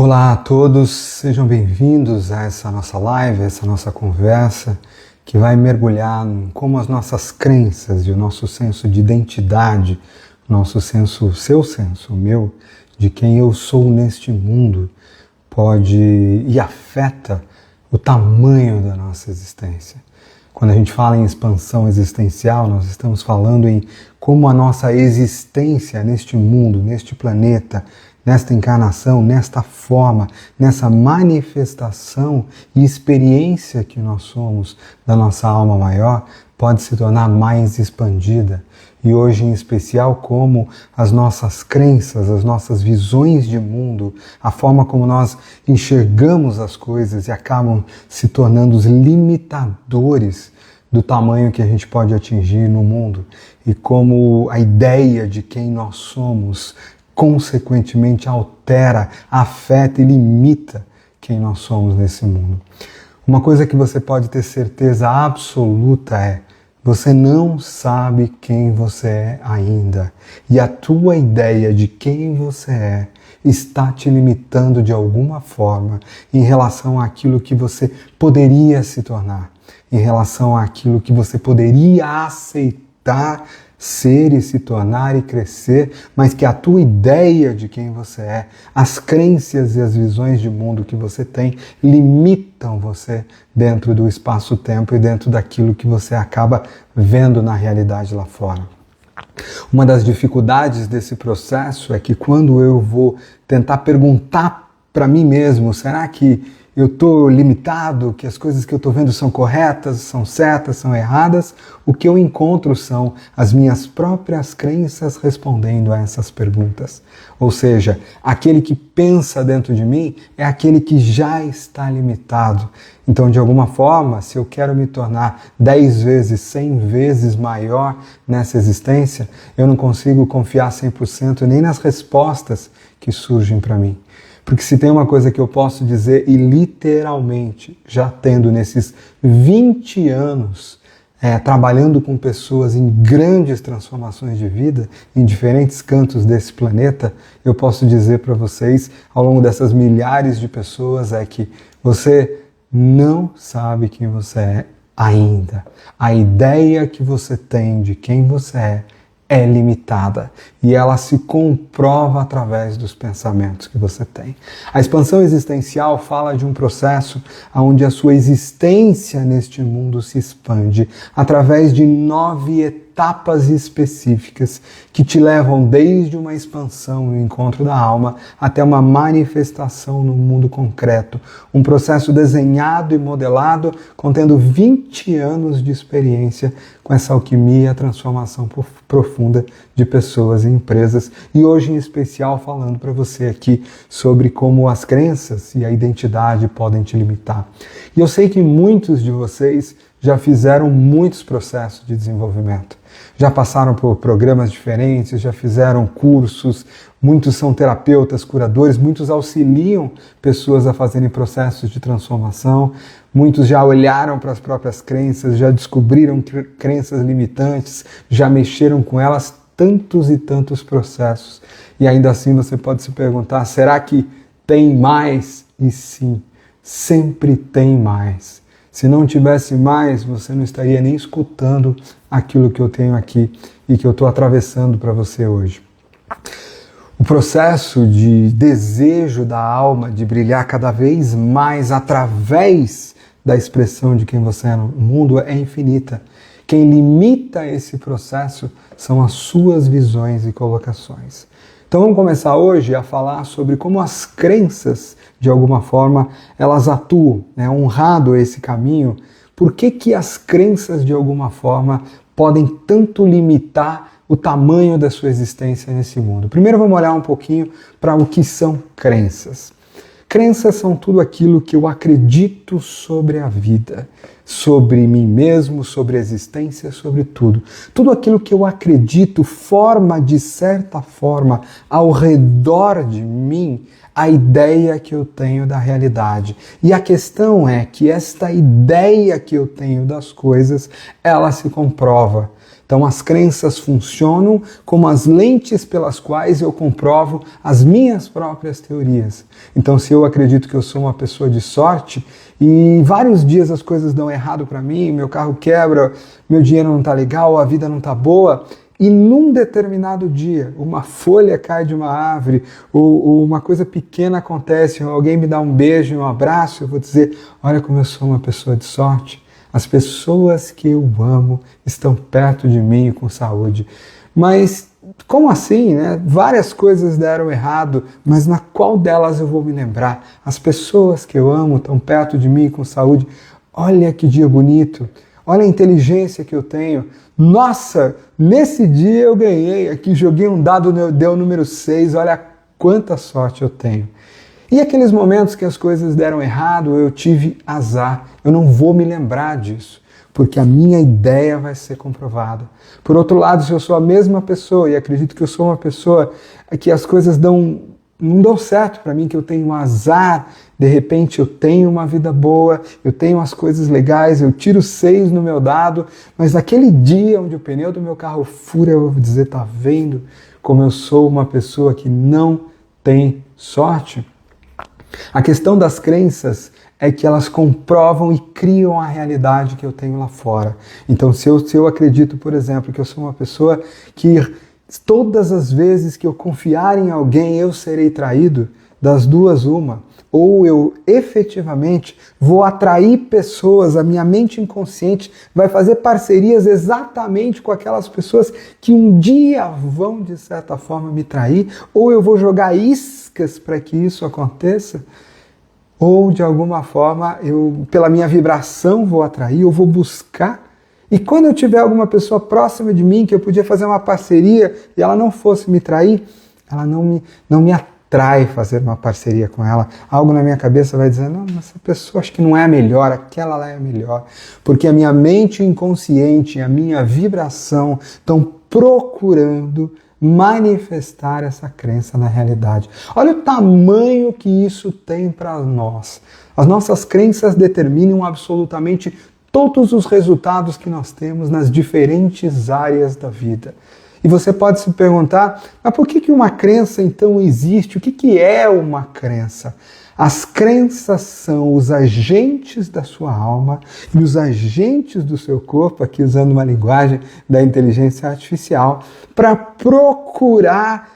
Olá a todos, sejam bem-vindos a essa nossa live, a essa nossa conversa que vai mergulhar em como as nossas crenças e o nosso senso de identidade, nosso senso, seu senso, o meu, de quem eu sou neste mundo, pode e afeta o tamanho da nossa existência. Quando a gente fala em expansão existencial, nós estamos falando em como a nossa existência neste mundo, neste planeta, nesta encarnação, nesta forma, nessa manifestação e experiência que nós somos da nossa alma maior, pode se tornar mais expandida. E hoje, em especial, como as nossas crenças, as nossas visões de mundo, a forma como nós enxergamos as coisas e acabam se tornando os limitadores do tamanho que a gente pode atingir no mundo. E como a ideia de quem nós somos consequentemente altera, afeta e limita quem nós somos nesse mundo. Uma coisa que você pode ter certeza absoluta é: você não sabe quem você é ainda. E a tua ideia de quem você é está te limitando de alguma forma em relação àquilo que você poderia se tornar, em relação àquilo que você poderia aceitar ser e se tornar e crescer, mas que a tua ideia de quem você é, as crenças e as visões de mundo que você tem, limitam você dentro do espaço-tempo e dentro daquilo que você acaba vendo na realidade lá fora. Uma das dificuldades desse processo é que quando eu vou tentar perguntar para mim mesmo, será que eu estou limitado, que as coisas que eu estou vendo são corretas, são certas, são erradas? O que eu encontro são as minhas próprias crenças respondendo a essas perguntas. Ou seja, aquele que pensa dentro de mim é aquele que já está limitado. Então, de alguma forma, se eu quero me tornar 10 vezes, 100 vezes maior nessa existência, eu não consigo confiar 100% nem nas respostas que surgem para mim. Porque se tem uma coisa que eu posso dizer, e literalmente, já tendo nesses 20 anos trabalhando com pessoas em grandes transformações de vida, em diferentes cantos desse planeta, eu posso dizer para vocês, ao longo dessas milhares de pessoas, é que você não sabe quem você é ainda. A ideia que você tem de quem você é limitada e ela se comprova através dos pensamentos que você tem. A expansão existencial fala de um processo onde a sua existência neste mundo se expande através de 9 etapas específicas que te levam desde uma expansão e o encontro da alma até uma manifestação no mundo concreto. Um processo desenhado e modelado contendo 20 anos de experiência com essa alquimia e a transformação profunda de pessoas e empresas. E hoje, em especial, falando para você aqui sobre como as crenças e a identidade podem te limitar. E eu sei que muitos de vocês já fizeram muitos processos de desenvolvimento. Já passaram por programas diferentes, já fizeram cursos, muitos são terapeutas, curadores, muitos auxiliam pessoas a fazerem processos de transformação, muitos já olharam para as próprias crenças, já descobriram crenças limitantes, já mexeram com elas, tantos e tantos processos. E ainda assim você pode se perguntar, será que tem mais? E sim, sempre tem mais. Se não tivesse mais, você não estaria nem escutando aquilo que eu tenho aqui e que eu estou atravessando para você hoje. O processo de desejo da alma de brilhar cada vez mais através da expressão de quem você é no mundo é infinita. Quem limita esse processo são as suas visões e colocações. Então vamos começar hoje a falar sobre como as crenças, de alguma forma, elas atuam. Honrado esse caminho, por que as crenças, de alguma forma, podem tanto limitar o tamanho da sua existência nesse mundo? Primeiro vamos olhar um pouquinho para o que são crenças. Crenças são tudo aquilo que eu acredito sobre a vida, sobre mim mesmo, sobre a existência, sobre tudo. Tudo aquilo que eu acredito forma, de certa forma, ao redor de mim, a ideia que eu tenho da realidade. E a questão é que esta ideia que eu tenho das coisas, ela se comprova. Então as crenças funcionam como as lentes pelas quais eu comprovo as minhas próprias teorias. Então se eu acredito que eu sou uma pessoa de sorte e vários dias as coisas dão errado para mim, meu carro quebra, meu dinheiro não está legal, a vida não está boa, e num determinado dia, uma folha cai de uma árvore, ou uma coisa pequena acontece, alguém me dá um beijo, um abraço, eu vou dizer, olha como eu sou uma pessoa de sorte. As pessoas que eu amo estão perto de mim com saúde. Mas como assim, né? Várias coisas deram errado, mas na qual delas eu vou me lembrar? As pessoas que eu amo estão perto de mim com saúde. Olha que dia bonito. Olha a inteligência que eu tenho. Nossa, nesse dia eu ganhei aqui, joguei um dado, deu o número 6, olha quanta sorte eu tenho. E aqueles momentos que as coisas deram errado, eu tive azar. Eu não vou me lembrar disso, porque a minha ideia vai ser comprovada. Por outro lado, se eu sou a mesma pessoa, e acredito que eu sou uma pessoa que as coisas não dão certo para mim, que eu tenho um azar, de repente eu tenho uma vida boa, eu tenho as coisas legais, eu tiro 6 no meu dado, mas naquele dia onde o pneu do meu carro fura, eu vou dizer, tá vendo como eu sou uma pessoa que não tem sorte? A questão das crenças é que elas comprovam e criam a realidade que eu tenho lá fora. Então, se eu acredito, por exemplo, que eu sou uma pessoa que todas as vezes que eu confiar em alguém eu serei traído, das duas uma, ou eu efetivamente vou atrair pessoas, a minha mente inconsciente vai fazer parcerias exatamente com aquelas pessoas que um dia vão, de certa forma, me trair, ou eu vou jogar iscas para que isso aconteça, ou de alguma forma, eu, pela minha vibração, vou atrair, eu vou buscar. E quando eu tiver alguma pessoa próxima de mim que eu podia fazer uma parceria e ela não fosse me trair, ela não me atrai fazer uma parceria com ela. Algo na minha cabeça vai dizer, não, essa pessoa acho que não é a melhor, aquela lá é a melhor. Porque a minha mente inconsciente, a minha vibração estão procurando manifestar essa crença na realidade. Olha o tamanho que isso tem para nós. As nossas crenças determinam absolutamente todos os resultados que nós temos nas diferentes áreas da vida. E você pode se perguntar, mas por que uma crença então existe? O que é uma crença? As crenças são os agentes da sua alma e os agentes do seu corpo, aqui usando uma linguagem da inteligência artificial, para procurar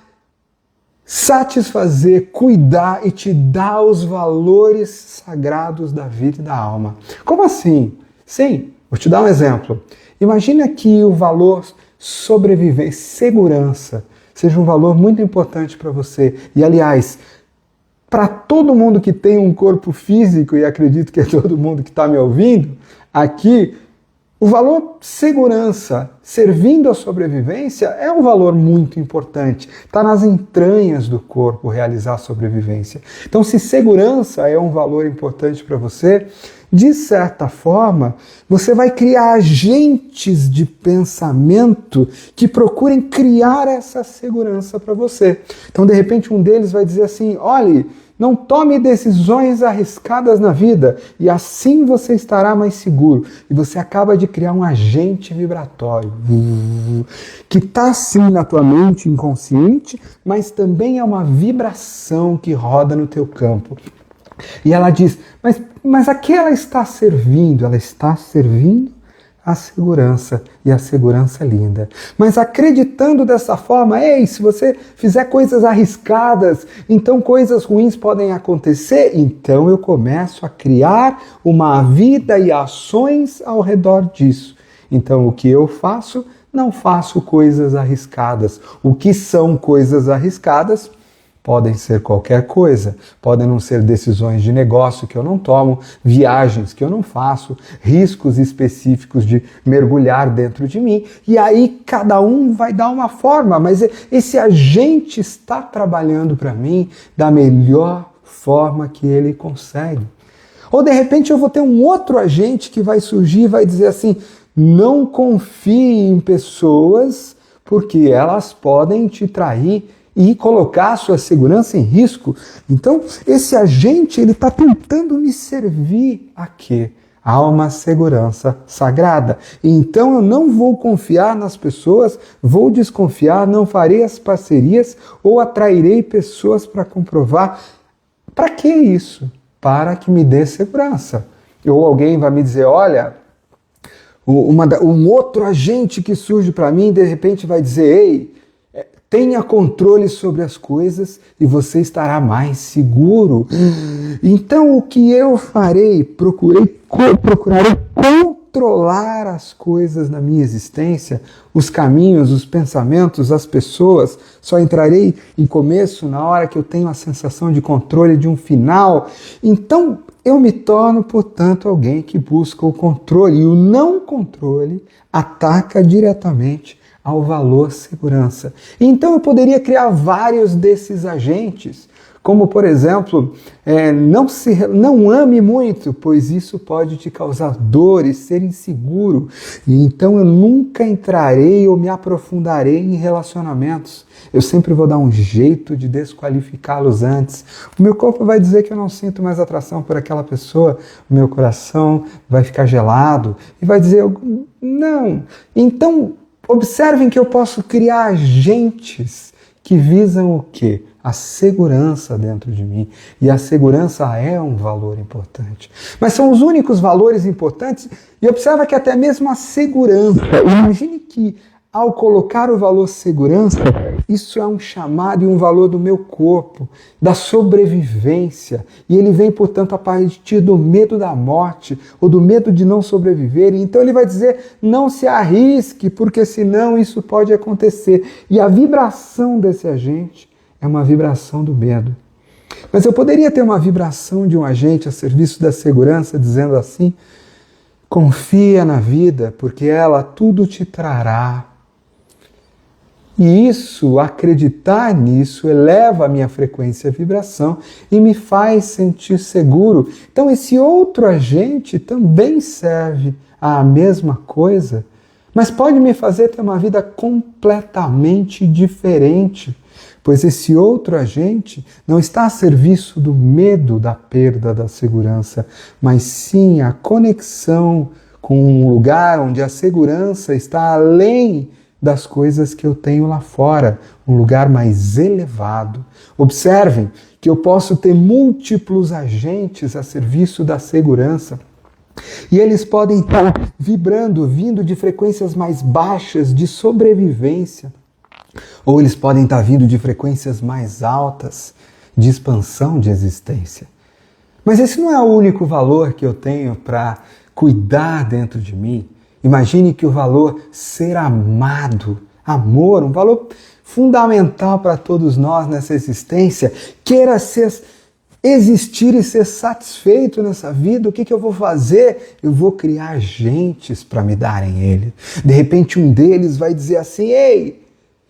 satisfazer, cuidar e te dar os valores sagrados da vida e da alma. Como assim? Sim, vou te dar um exemplo. Imagina que o valor sobrevivência, segurança, seja um valor muito importante para você. E, aliás, para todo mundo que tem um corpo físico, e acredito que é todo mundo que está me ouvindo, aqui, o valor segurança, servindo à sobrevivência, é um valor muito importante. Está nas entranhas do corpo realizar a sobrevivência. Então, se segurança é um valor importante para você, de certa forma, você vai criar agentes de pensamento que procurem criar essa segurança para você. Então, de repente, um deles vai dizer assim, olhe, não tome decisões arriscadas na vida e assim você estará mais seguro. E você acaba de criar um agente vibratório que está sim na tua mente inconsciente, mas também é uma vibração que roda no teu campo. E ela diz, mas a que ela está servindo? Ela está servindo a segurança, e a segurança é linda. Mas acreditando dessa forma, ei, se você fizer coisas arriscadas, então coisas ruins podem acontecer, então eu começo a criar uma vida e ações ao redor disso. Então o que eu faço? Não faço coisas arriscadas. O que são coisas arriscadas? Podem ser qualquer coisa, podem não ser decisões de negócio que eu não tomo, viagens que eu não faço, riscos específicos de mergulhar dentro de mim, e aí cada um vai dar uma forma, mas esse agente está trabalhando para mim da melhor forma que ele consegue. Ou de repente eu vou ter um outro agente que vai surgir e vai dizer assim, não confie em pessoas porque elas podem te trair e colocar a sua segurança em risco. Então, esse agente, ele está tentando me servir a quê? há uma segurança sagrada. Então eu não vou confiar nas pessoas, vou desconfiar, não farei as parcerias ou atrairei pessoas para comprovar. Para que isso? Para que me dê segurança. Ou alguém vai me dizer, olha, um outro agente que surge para mim, de repente vai dizer, ei, tenha controle sobre as coisas e você estará mais seguro. Então o que eu farei? Procurarei controlar as coisas na minha existência, os caminhos, os pensamentos, as pessoas. Só entrarei em começo na hora que eu tenho a sensação de controle de um final. Então eu me torno, portanto, alguém que busca o controle. E o não controle ataca diretamente ao valor segurança. Então eu poderia criar vários desses agentes, como por exemplo, não ame muito, pois isso pode te causar dor e ser inseguro. E então eu nunca entrarei ou me aprofundarei em relacionamentos. Eu sempre vou dar um jeito de desqualificá-los antes. O meu corpo vai dizer que eu não sinto mais atração por aquela pessoa, o meu coração vai ficar gelado e vai dizer, não. Então, observem que eu posso criar agentes que visam o quê? A segurança dentro de mim. E a segurança é um valor importante. Mas são os únicos valores importantes. E observa que até mesmo a segurança. Imagine que ao colocar o valor segurança, isso é um chamado e um valor do meu corpo, da sobrevivência. E ele vem, portanto, a partir do medo da morte ou do medo de não sobreviver. E então ele vai dizer, não se arrisque, porque senão isso pode acontecer. E a vibração desse agente é uma vibração do medo. Mas eu poderia ter uma vibração de um agente a serviço da segurança, dizendo assim, confia na vida, porque ela tudo te trará. E isso, acreditar nisso, eleva a minha frequência e vibração e me faz sentir seguro. Então esse outro agente também serve à mesma coisa, mas pode me fazer ter uma vida completamente diferente, pois esse outro agente não está a serviço do medo da perda da segurança, mas sim a conexão com um lugar onde a segurança está além das coisas que eu tenho lá fora, um lugar mais elevado. Observem que eu posso ter múltiplos agentes a serviço da segurança e eles podem estar vibrando, vindo de frequências mais baixas de sobrevivência, ou eles podem estar vindo de frequências mais altas de expansão de existência. Mas esse não é o único valor que eu tenho para cuidar dentro de mim. Imagine que o valor ser amado, amor, um valor fundamental para todos nós nessa existência, queira existir e ser satisfeito nessa vida. O que eu vou fazer? Eu vou criar agentes para me darem ele. De repente um deles vai dizer assim, ei,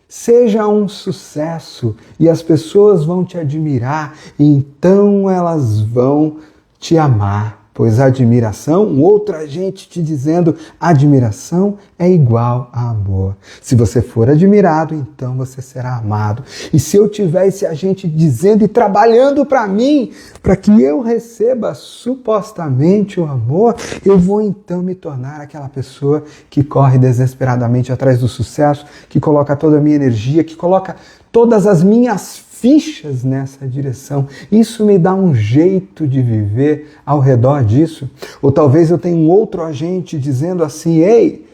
seja um sucesso e as pessoas vão te admirar e então elas vão te amar. Pois a admiração, um outro agente te dizendo, admiração é igual a amor. Se você for admirado, então você será amado. E se eu tiver esse agente dizendo e trabalhando para mim, para que eu receba supostamente o amor, eu vou então me tornar aquela pessoa que corre desesperadamente atrás do sucesso, que coloca toda a minha energia, que coloca todas as minhas fichas nessa direção. Isso me dá um jeito de viver ao redor disso. Ou talvez eu tenha um outro agente dizendo assim, ei,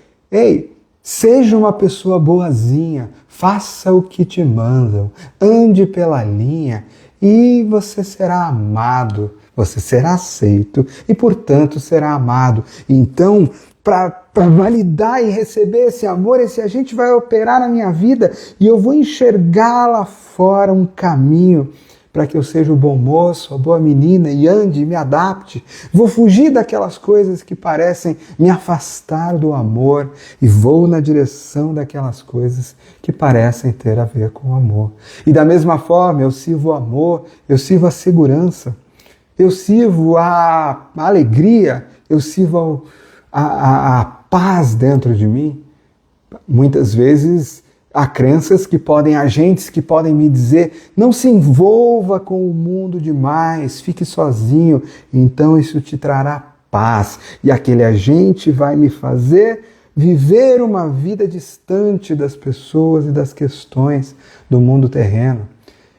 seja uma pessoa boazinha, faça o que te mandam, ande pela linha e você será amado, você será aceito e, portanto, será amado. Então, para validar e receber esse amor, esse agente vai operar na minha vida e eu vou enxergar lá fora um caminho para que eu seja o bom moço, a boa menina e ande e me adapte. Vou fugir daquelas coisas que parecem me afastar do amor e vou na direção daquelas coisas que parecem ter a ver com o amor. E da mesma forma, eu sirvo o amor, eu sirvo a segurança, eu sirvo a alegria, eu sirvo a paz dentro de mim. Muitas vezes há crenças que podem, agentes que podem me dizer, não se envolva com o mundo demais, fique sozinho, então isso te trará paz. E aquele agente vai me fazer viver uma vida distante das pessoas e das questões do mundo terreno.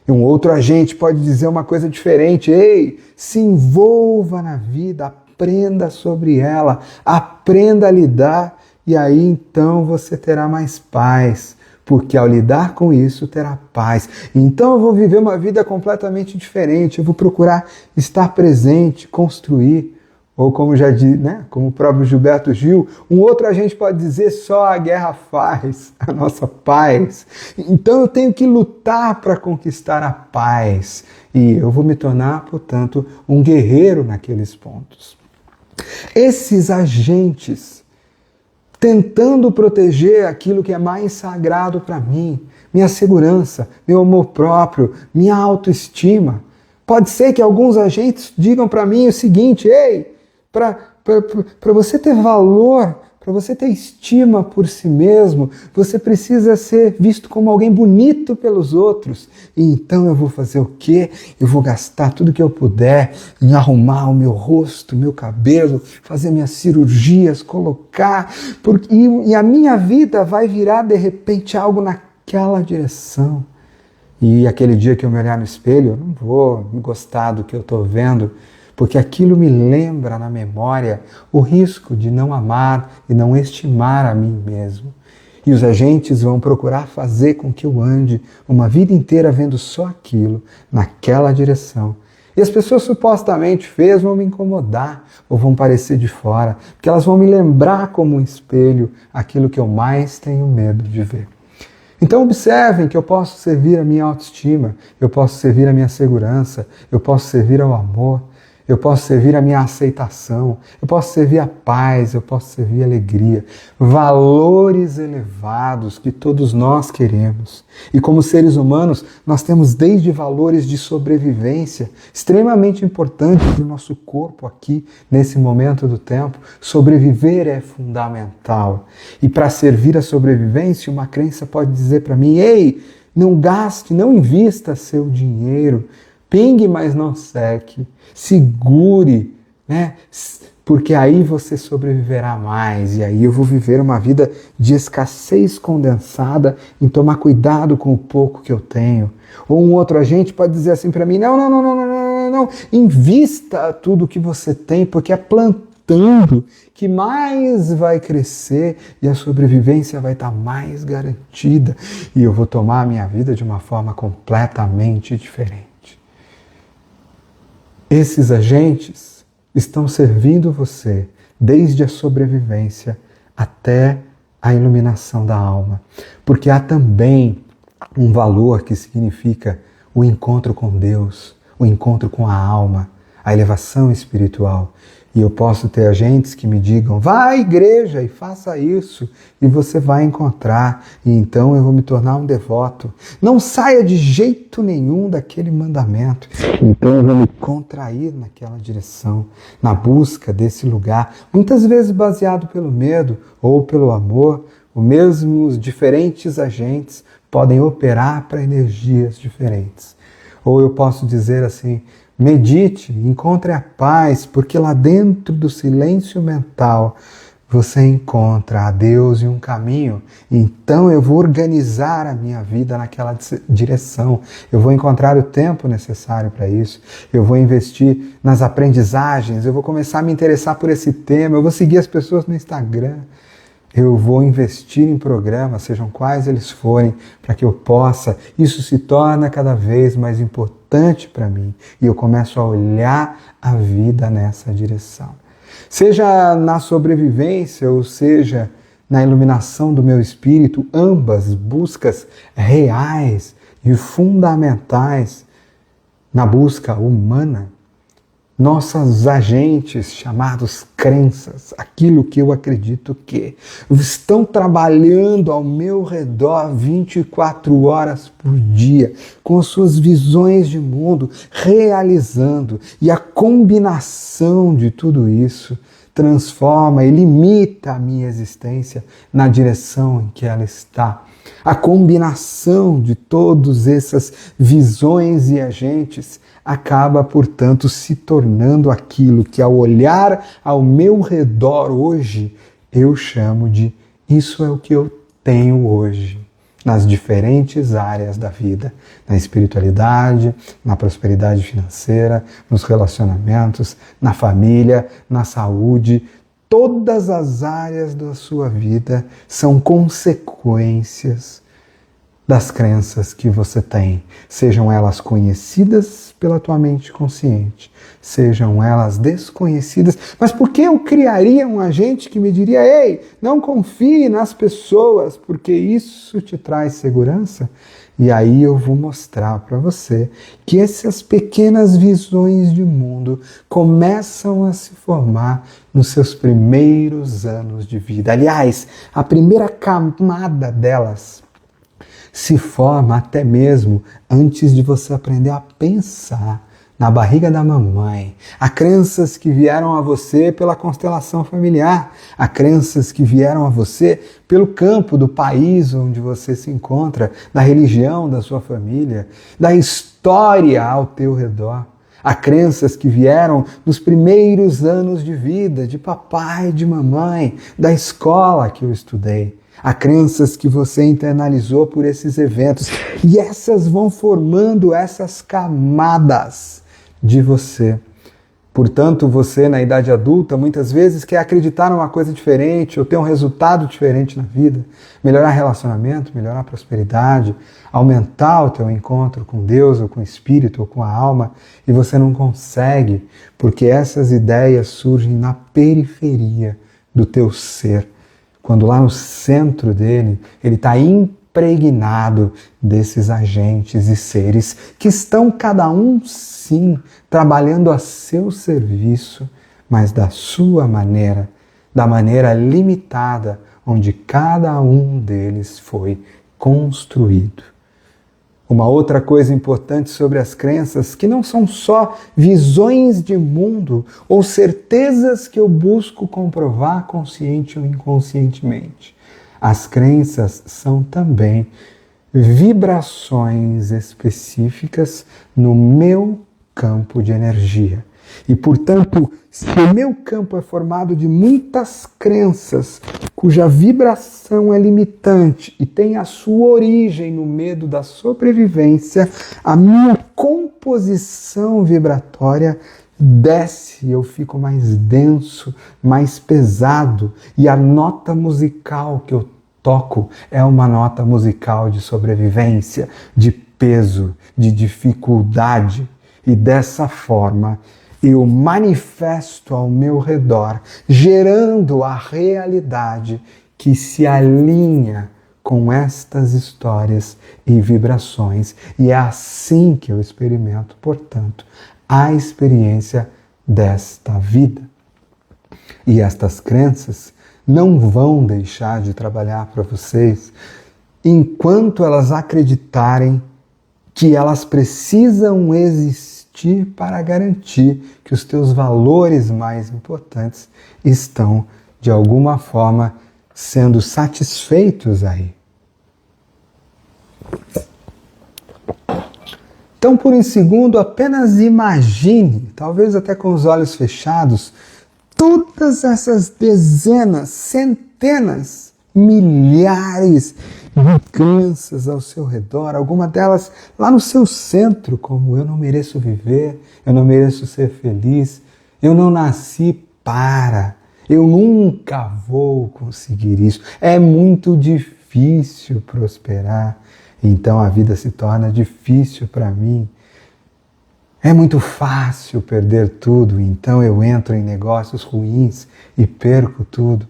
E um outro agente pode dizer uma coisa diferente. Ei, se envolva na vida, aprenda sobre ela, aprenda a lidar, e aí então você terá mais paz, porque ao lidar com isso terá paz. Então eu vou viver uma vida completamente diferente, eu vou procurar estar presente, construir, ou como já diz, como o próprio Gilberto Gil, um outro agente pode dizer: só a guerra faz a nossa paz. Então eu tenho que lutar para conquistar a paz, e eu vou me tornar, portanto, um guerreiro naqueles pontos. Esses agentes tentando proteger aquilo que é mais sagrado para mim, minha segurança, meu amor próprio, minha autoestima. Pode ser que alguns agentes digam para mim o seguinte: ei, para você ter valor, para você ter estima por si mesmo, você precisa ser visto como alguém bonito pelos outros. E então eu vou fazer o quê? Eu vou gastar tudo que eu puder em arrumar o meu rosto, meu cabelo, fazer minhas cirurgias, colocar, e a minha vida vai virar de repente algo naquela direção. E aquele dia que eu me olhar no espelho, eu não vou me gostar do que eu estou vendo, porque aquilo me lembra na memória o risco de não amar e não estimar a mim mesmo. E os agentes vão procurar fazer com que eu ande uma vida inteira vendo só aquilo, naquela direção. E as pessoas supostamente feias vão me incomodar ou vão parecer de fora, porque elas vão me lembrar como um espelho aquilo que eu mais tenho medo de ver. Então observem que eu posso servir a minha autoestima, eu posso servir a minha segurança, eu posso servir ao amor, eu posso servir a minha aceitação, eu posso servir a paz, eu posso servir a alegria. Valores elevados que todos nós queremos. E como seres humanos, nós temos desde valores de sobrevivência, extremamente importantes para o nosso corpo aqui, nesse momento do tempo. Sobreviver é fundamental. E para servir a sobrevivência, uma crença pode dizer para mim: ei, não gaste, não invista seu dinheiro, pingue, mas não seque, segure, porque aí você sobreviverá mais, e aí eu vou viver uma vida de escassez condensada em tomar cuidado com o pouco que eu tenho. Ou um outro agente pode dizer assim para mim: não, invista tudo que você tem, porque é plantando que mais vai crescer e a sobrevivência vai estar mais garantida, e eu vou tomar a minha vida de uma forma completamente diferente. Esses agentes estão servindo você desde a sobrevivência até a iluminação da alma. Porque há também um valor que significa o encontro com Deus, o encontro com a alma, a elevação espiritual. E eu posso ter agentes que me digam: vá à igreja e faça isso, e você vai encontrar, e então eu vou me tornar um devoto. Não saia de jeito nenhum daquele mandamento, então eu vou me contrair naquela direção, na busca desse lugar, muitas vezes baseado pelo medo ou pelo amor. Os diferentes agentes podem operar para energias diferentes. Ou eu posso dizer assim: medite, encontre a paz, porque lá dentro do silêncio mental você encontra a Deus e um caminho. Então eu vou organizar a minha vida naquela direção. Eu vou encontrar o tempo necessário para isso. Eu vou investir nas aprendizagens. Eu vou começar a me interessar por esse tema. Eu vou seguir as pessoas no Instagram. Eu vou investir em programas, sejam quais eles forem, para que eu possa. Isso se torna cada vez mais importante para mim. E eu começo a olhar a vida nessa direção. Seja na sobrevivência, ou seja na iluminação do meu espírito, ambas buscas reais e fundamentais na busca humana. Nossos agentes, chamados crenças, aquilo que eu acredito que estão trabalhando ao meu redor 24 horas por dia, com as suas visões de mundo, realizando, e a combinação de tudo isso transforma e limita a minha existência na direção em que ela está. A combinação de todas essas visões e agentes acaba, portanto, se tornando aquilo que, ao olhar ao meu redor hoje, eu chamo de isso é o que eu tenho hoje, nas diferentes áreas da vida, na espiritualidade, na prosperidade financeira, nos relacionamentos, na família, na saúde. Todas as áreas da sua vida são consequências das crenças que você tem, sejam elas conhecidas pela tua mente consciente, sejam elas desconhecidas. Mas por que eu criaria um agente que me diria: ei, não confie nas pessoas, porque isso te traz segurança? E aí eu vou mostrar para você que essas pequenas visões de mundo começam a se formar nos seus primeiros anos de vida. Aliás, a primeira camada delas se forma até mesmo antes de você aprender a pensar, na barriga da mamãe. Há crenças que vieram a você pela constelação familiar, há crenças que vieram a você pelo campo do país onde você se encontra, da religião da sua família, da história ao teu redor. Há crenças que vieram nos primeiros anos de vida, de papai e de mamãe, da escola que eu estudei. Há crenças que você internalizou por esses eventos e essas vão formando essas camadas de você. Portanto, você na idade adulta muitas vezes quer acreditar numa coisa diferente ou ter um resultado diferente na vida, melhorar relacionamento, melhorar a prosperidade, aumentar o teu encontro com Deus ou com o Espírito ou com a alma, e você não consegue porque essas ideias surgem na periferia do teu ser. Quando lá no centro dele, ele está impregnado desses agentes e seres que estão cada um, sim, trabalhando a seu serviço, mas da sua maneira, da maneira limitada, onde cada um deles foi construído. Uma outra coisa importante sobre as crenças, que não são só visões de mundo ou certezas que eu busco comprovar consciente ou inconscientemente. As crenças são também vibrações específicas no meu campo de energia. E, portanto, se o meu campo é formado de muitas crenças cuja vibração é limitante e tem a sua origem no medo da sobrevivência, a minha composição vibratória desce, eu fico mais denso, mais pesado, e a nota musical que eu toco é uma nota musical de sobrevivência, de peso, de dificuldade, e dessa forma eu manifesto ao meu redor, gerando a realidade que se alinha com estas histórias e vibrações. E é assim que eu experimento, portanto, a experiência desta vida. E estas crenças não vão deixar de trabalhar para vocês enquanto elas acreditarem que elas precisam existir para garantir que os teus valores mais importantes estão, de alguma forma, sendo satisfeitos aí. Então, por um segundo, apenas imagine, talvez até com os olhos fechados, todas essas dezenas, centenas, milhares de crenças ao seu redor, alguma delas lá no seu centro, como eu não mereço viver, eu não mereço ser feliz, eu não nasci para, eu nunca vou conseguir isso, é muito difícil prosperar, então a vida se torna difícil para mim. É muito fácil perder tudo, então eu entro em negócios ruins e perco tudo.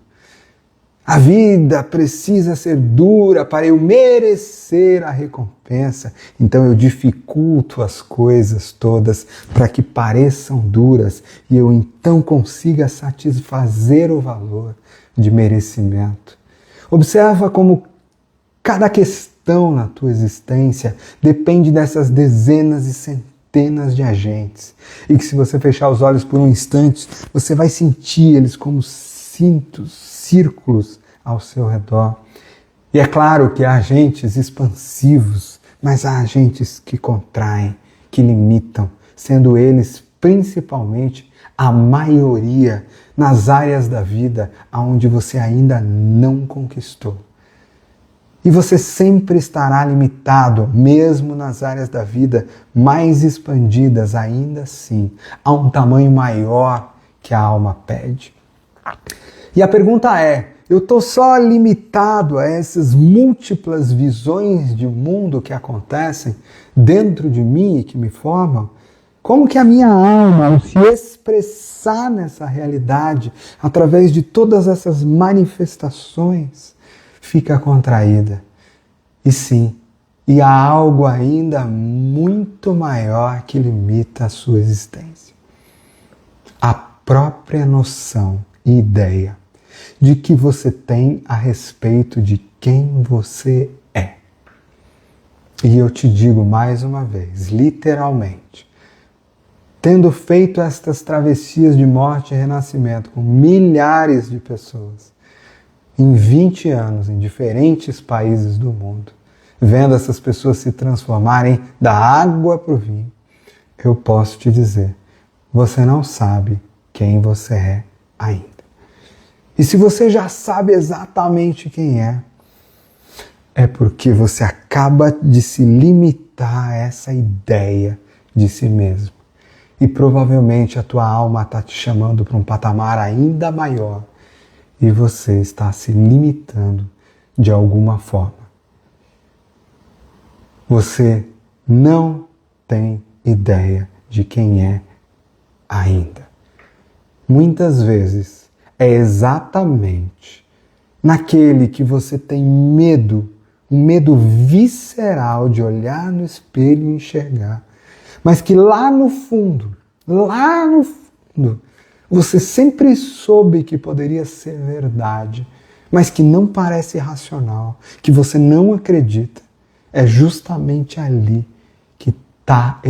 A vida precisa ser dura para eu merecer a recompensa. Então eu dificulto as coisas todas para que pareçam duras e eu então consiga satisfazer o valor de merecimento. Observa como cada questão na tua existência depende dessas dezenas e centenas de agentes. E que se você fechar os olhos por um instante, você vai sentir eles como cintos, círculos ao seu redor. E é claro que há agentes expansivos, mas há agentes que contraem, que limitam, sendo eles principalmente a maioria nas áreas da vida onde você ainda não conquistou. E você sempre estará limitado, mesmo nas áreas da vida mais expandidas, ainda assim, a um tamanho maior que a alma pede. E a pergunta é, eu estou só limitado a essas múltiplas visões de mundo que acontecem dentro de mim e que me formam? Como que a minha alma, ao se expressar nessa realidade, através de todas essas manifestações, fica contraída? E sim, e há algo ainda muito maior que limita a sua existência. A própria noção e ideia de que você tem a respeito de quem você é. E eu te digo mais uma vez, literalmente, tendo feito estas travessias de morte e renascimento com milhares de pessoas, em 20 anos, em diferentes países do mundo, vendo essas pessoas se transformarem da água para o vinho, eu posso te dizer, você não sabe quem você é ainda. E se você já sabe exatamente quem é porque você acaba de se limitar a essa ideia de si mesmo. E provavelmente a tua alma está te chamando para um patamar ainda maior e você está se limitando de alguma forma. Você não tem ideia de quem é ainda. Muitas vezes é exatamente naquele que você tem medo, um medo visceral de olhar no espelho e enxergar, mas que lá no fundo, você sempre soube que poderia ser verdade, mas que não parece racional, que você não acredita. É justamente ali que está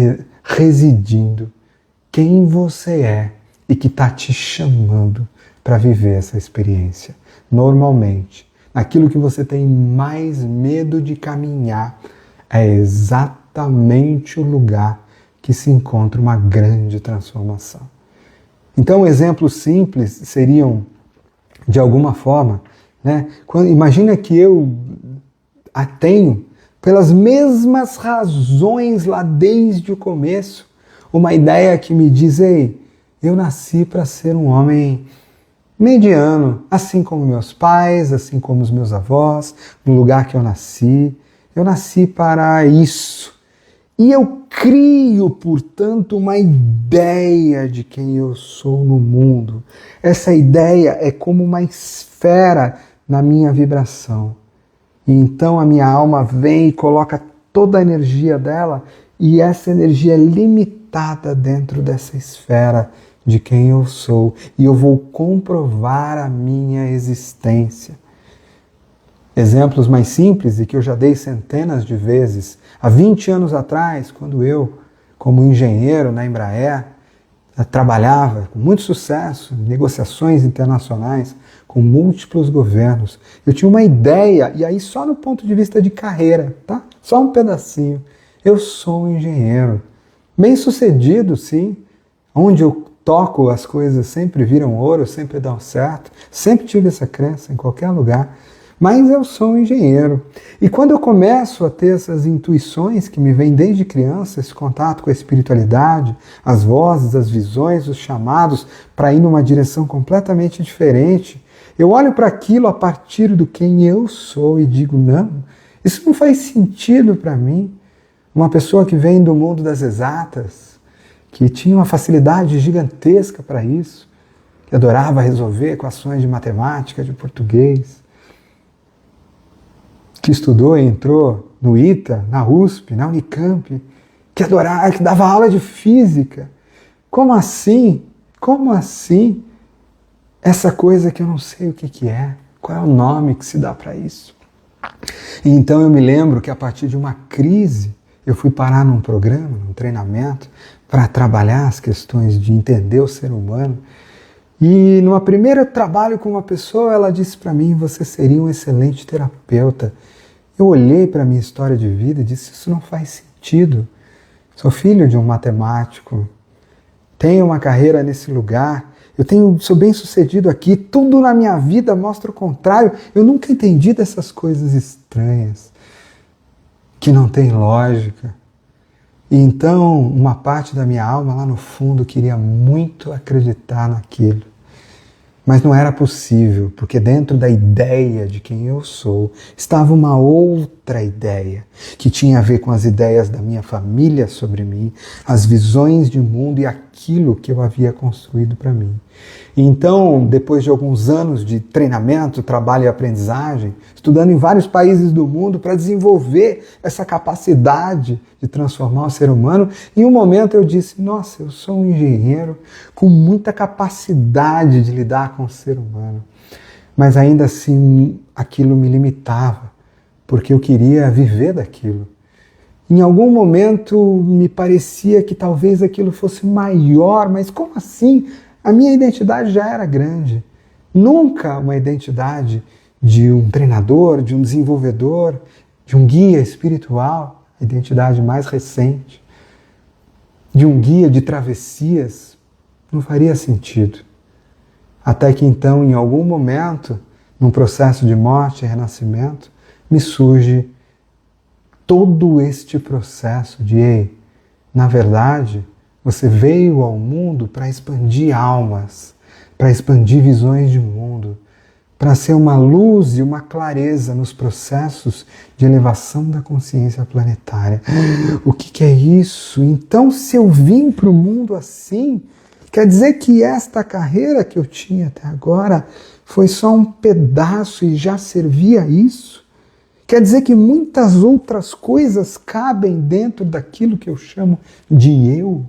residindo quem você é e que está te chamando para viver essa experiência. Normalmente, aquilo que você tem mais medo de caminhar é exatamente o lugar que se encontra uma grande transformação. Então, exemplos simples seriam, de alguma forma, imagina que eu tenho, pelas mesmas razões lá desde o começo, uma ideia que me diz, ei, eu nasci para ser um homem mediano, assim como meus pais, assim como os meus avós, no lugar que eu nasci para isso. E eu crio, portanto, uma ideia de quem eu sou no mundo. Essa ideia é como uma esfera na minha vibração. E então a minha alma vem e coloca toda a energia dela e essa energia é limitada dentro dessa esfera de quem eu sou. E eu vou comprovar a minha existência. Exemplos mais simples e que eu já dei centenas de vezes. Há 20 anos atrás, quando eu, como engenheiro na Embraer, trabalhava com muito sucesso em negociações internacionais com múltiplos governos, eu tinha uma ideia, e aí só no ponto de vista de carreira, tá? Só um pedacinho. Eu sou um engenheiro, bem sucedido, sim, onde eu toco as coisas sempre viram ouro, sempre dão certo, sempre tive essa crença em qualquer lugar. Mas eu sou um engenheiro. E quando eu começo a ter essas intuições que me vêm desde criança, esse contato com a espiritualidade, as vozes, as visões, os chamados para ir numa direção completamente diferente, eu olho para aquilo a partir do quem eu sou e digo, não, isso não faz sentido para mim. Uma pessoa que vem do mundo das exatas, que tinha uma facilidade gigantesca para isso, que adorava resolver equações de matemática, de português, que estudou e entrou no ITA, na USP, na Unicamp, que adorava, que dava aula de física. Como assim? Como assim? Essa coisa que eu não sei o que é, qual é o nome que se dá para isso? E então eu me lembro que a partir de uma crise, eu fui parar num programa, num treinamento, para trabalhar as questões de entender o ser humano. E numa primeira trabalho com uma pessoa, ela disse para mim: você seria um excelente terapeuta. Eu olhei para a minha história de vida e disse: isso não faz sentido. Sou filho de um matemático, tenho uma carreira nesse lugar, sou bem sucedido aqui, tudo na minha vida mostra o contrário. Eu nunca entendi dessas coisas estranhas, que não tem lógica. E então, uma parte da minha alma lá no fundo queria muito acreditar naquilo. Mas não era possível, porque dentro da ideia de quem eu sou estava uma outra ideia, que tinha a ver com as ideias da minha família sobre mim, as visões de mundo e aquilo que eu havia construído para mim. E então, depois de alguns anos de treinamento, trabalho e aprendizagem, estudando em vários países do mundo para desenvolver essa capacidade de transformar o ser humano, em um momento eu disse: nossa, eu sou um engenheiro com muita capacidade de lidar com o ser humano. Mas ainda assim, aquilo me limitava, porque eu queria viver daquilo. Em algum momento me parecia que talvez aquilo fosse maior, mas como assim? A minha identidade já era grande. Nunca uma identidade de um treinador, de um desenvolvedor, de um guia espiritual, a identidade mais recente, de um guia de travessias, não faria sentido. Até que então, em algum momento, num processo de morte e renascimento, me surge todo este processo de: ei, na verdade, você veio ao mundo para expandir almas, para expandir visões de mundo, para ser uma luz e uma clareza nos processos de elevação da consciência planetária. O que é isso? Então, se eu vim para o mundo assim, quer dizer que esta carreira que eu tinha até agora foi só um pedaço e já servia isso? Quer dizer que muitas outras coisas cabem dentro daquilo que eu chamo de eu?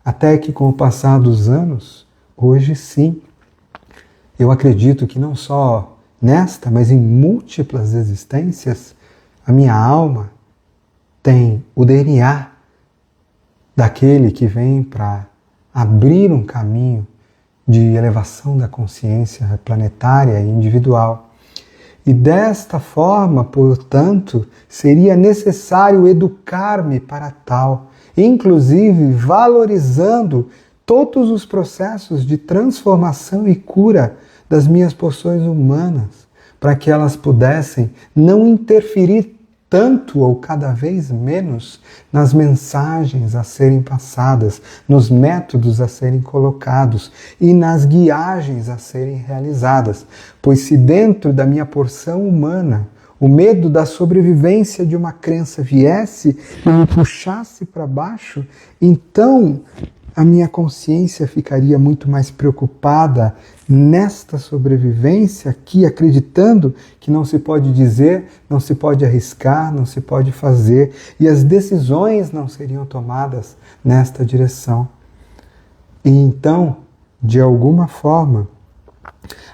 Até que, com o passar dos anos, hoje sim, eu acredito que não só nesta, mas em múltiplas existências, a minha alma tem o DNA daquele que vem para abrir um caminho de elevação da consciência planetária e individual. E desta forma, portanto, seria necessário educar-me para tal, inclusive valorizando todos os processos de transformação e cura das minhas porções humanas, para que elas pudessem não interferir tanto ou cada vez menos nas mensagens a serem passadas, nos métodos a serem colocados e nas guiagens a serem realizadas. Pois se dentro da minha porção humana o medo da sobrevivência de uma crença viesse e me puxasse para baixo, então a minha consciência ficaria muito mais preocupada nesta sobrevivência aqui, acreditando que não se pode dizer, não se pode arriscar, não se pode fazer, e as decisões não seriam tomadas nesta direção. E então, de alguma forma,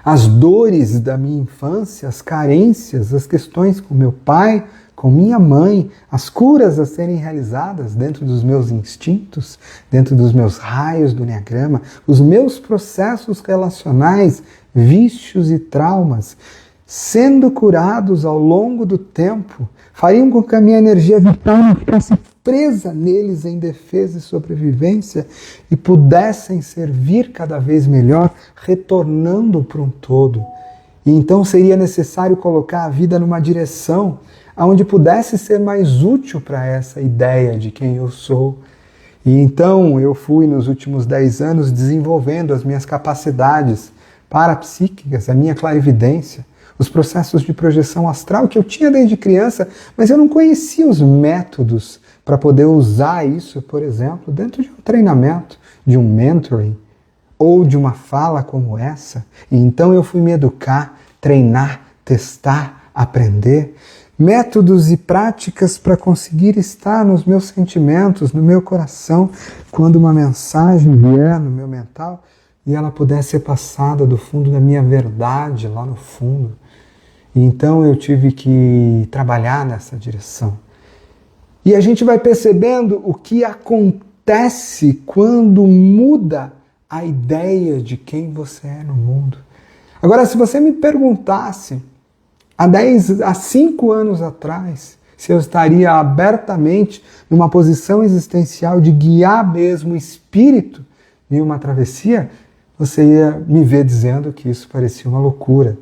as dores da minha infância, as carências, as questões com meu pai, com minha mãe, as curas a serem realizadas dentro dos meus instintos, dentro dos meus raios do Enneagrama, os meus processos relacionais, vícios e traumas, sendo curados ao longo do tempo, fariam com que a minha energia vital não ficasse presa neles em defesa e sobrevivência e pudessem servir cada vez melhor, retornando para um todo. E então seria necessário colocar a vida numa direção onde pudesse ser mais útil para essa ideia de quem eu sou. E então eu fui nos últimos 10 anos desenvolvendo as minhas capacidades parapsíquicas, a minha clarividência, os processos de projeção astral que eu tinha desde criança, mas eu não conhecia os métodos para poder usar isso, por exemplo, dentro de um treinamento, de um mentoring, ou de uma fala como essa. E então eu fui me educar, treinar, testar, aprender métodos e práticas para conseguir estar nos meus sentimentos, no meu coração, quando uma mensagem vier no meu mental e ela puder ser passada do fundo da minha verdade, lá no fundo. E então eu tive que trabalhar nessa direção. E a gente vai percebendo o que acontece quando muda a ideia de quem você é no mundo. Agora, se você me perguntasse há 5 anos atrás, se eu estaria abertamente numa posição existencial de guiar mesmo o espírito em uma travessia, você ia me ver dizendo que isso parecia uma loucura.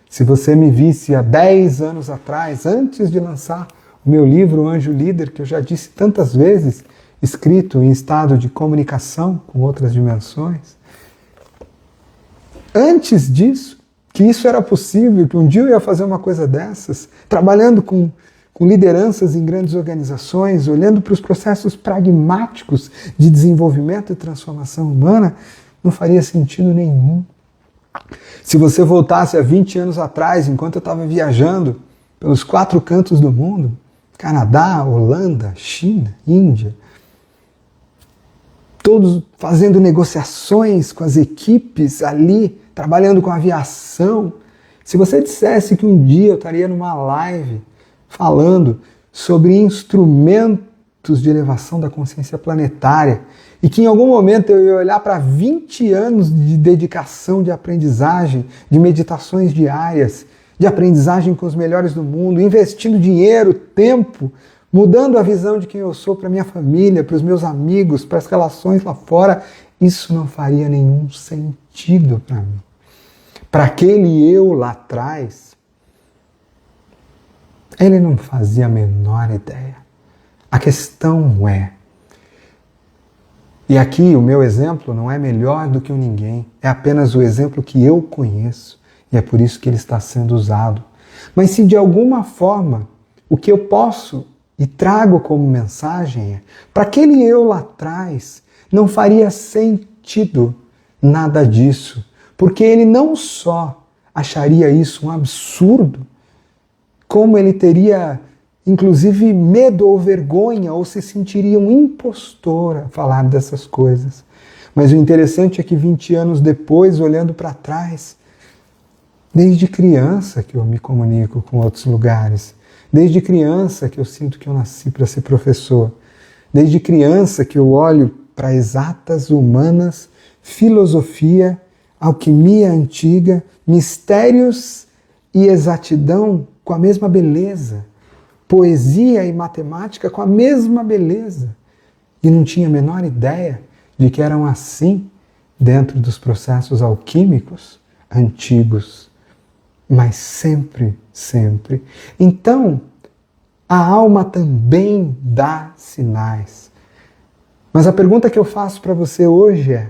Se você me visse há 10 anos atrás, antes de lançar o meu livro, O Anjo Líder, que eu já disse tantas vezes, escrito em estado de comunicação com outras dimensões, antes disso, que isso era possível, que um dia eu ia fazer uma coisa dessas, trabalhando com lideranças em grandes organizações, olhando para os processos pragmáticos de desenvolvimento e transformação humana, não faria sentido nenhum. Se você voltasse há 20 anos atrás, enquanto eu estava viajando pelos 4 cantos do mundo, Canadá, Holanda, China, Índia, todos fazendo negociações com as equipes ali, trabalhando com aviação. Se você dissesse que um dia eu estaria numa live falando sobre instrumentos de elevação da consciência planetária e que em algum momento eu ia olhar para 20 anos de dedicação, de aprendizagem, de meditações diárias, de aprendizagem com os melhores do mundo, investindo dinheiro, tempo, mudando a visão de quem eu sou para minha família, para os meus amigos, para as relações lá fora, isso não faria nenhum sentido para mim. Para aquele eu lá atrás, ele não fazia a menor ideia. A questão é, e aqui o meu exemplo não é melhor do que o ninguém, é apenas o exemplo que eu conheço, e é por isso que ele está sendo usado. Mas se de alguma forma o que eu posso e trago como mensagem é, para aquele eu lá atrás não faria sentido nada disso, porque ele não só acharia isso um absurdo, como ele teria inclusive medo ou vergonha, ou se sentiria um impostor a falar dessas coisas. Mas o interessante é que 20 anos depois, olhando para trás, desde criança que eu me comunico com outros lugares, desde criança que eu sinto que eu nasci para ser professor, desde criança que eu olho para exatas humanas, filosofia, alquimia antiga, mistérios e exatidão com a mesma beleza, poesia e matemática com a mesma beleza. E não tinha a menor ideia de que eram assim dentro dos processos alquímicos antigos. Mas sempre, sempre. Então, a alma também dá sinais. Mas a pergunta que eu faço para você hoje é: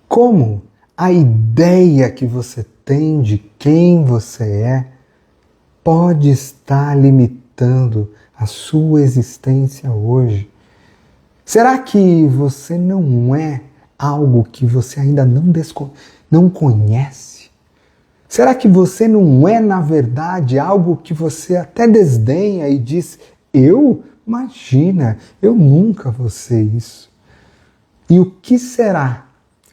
como a ideia que você tem de quem você é pode estar limitando a sua existência hoje? Será que você não é algo que você ainda não conhece? Será que você não é, na verdade, algo que você até desdenha e diz, imagina, eu nunca vou ser isso? E o que será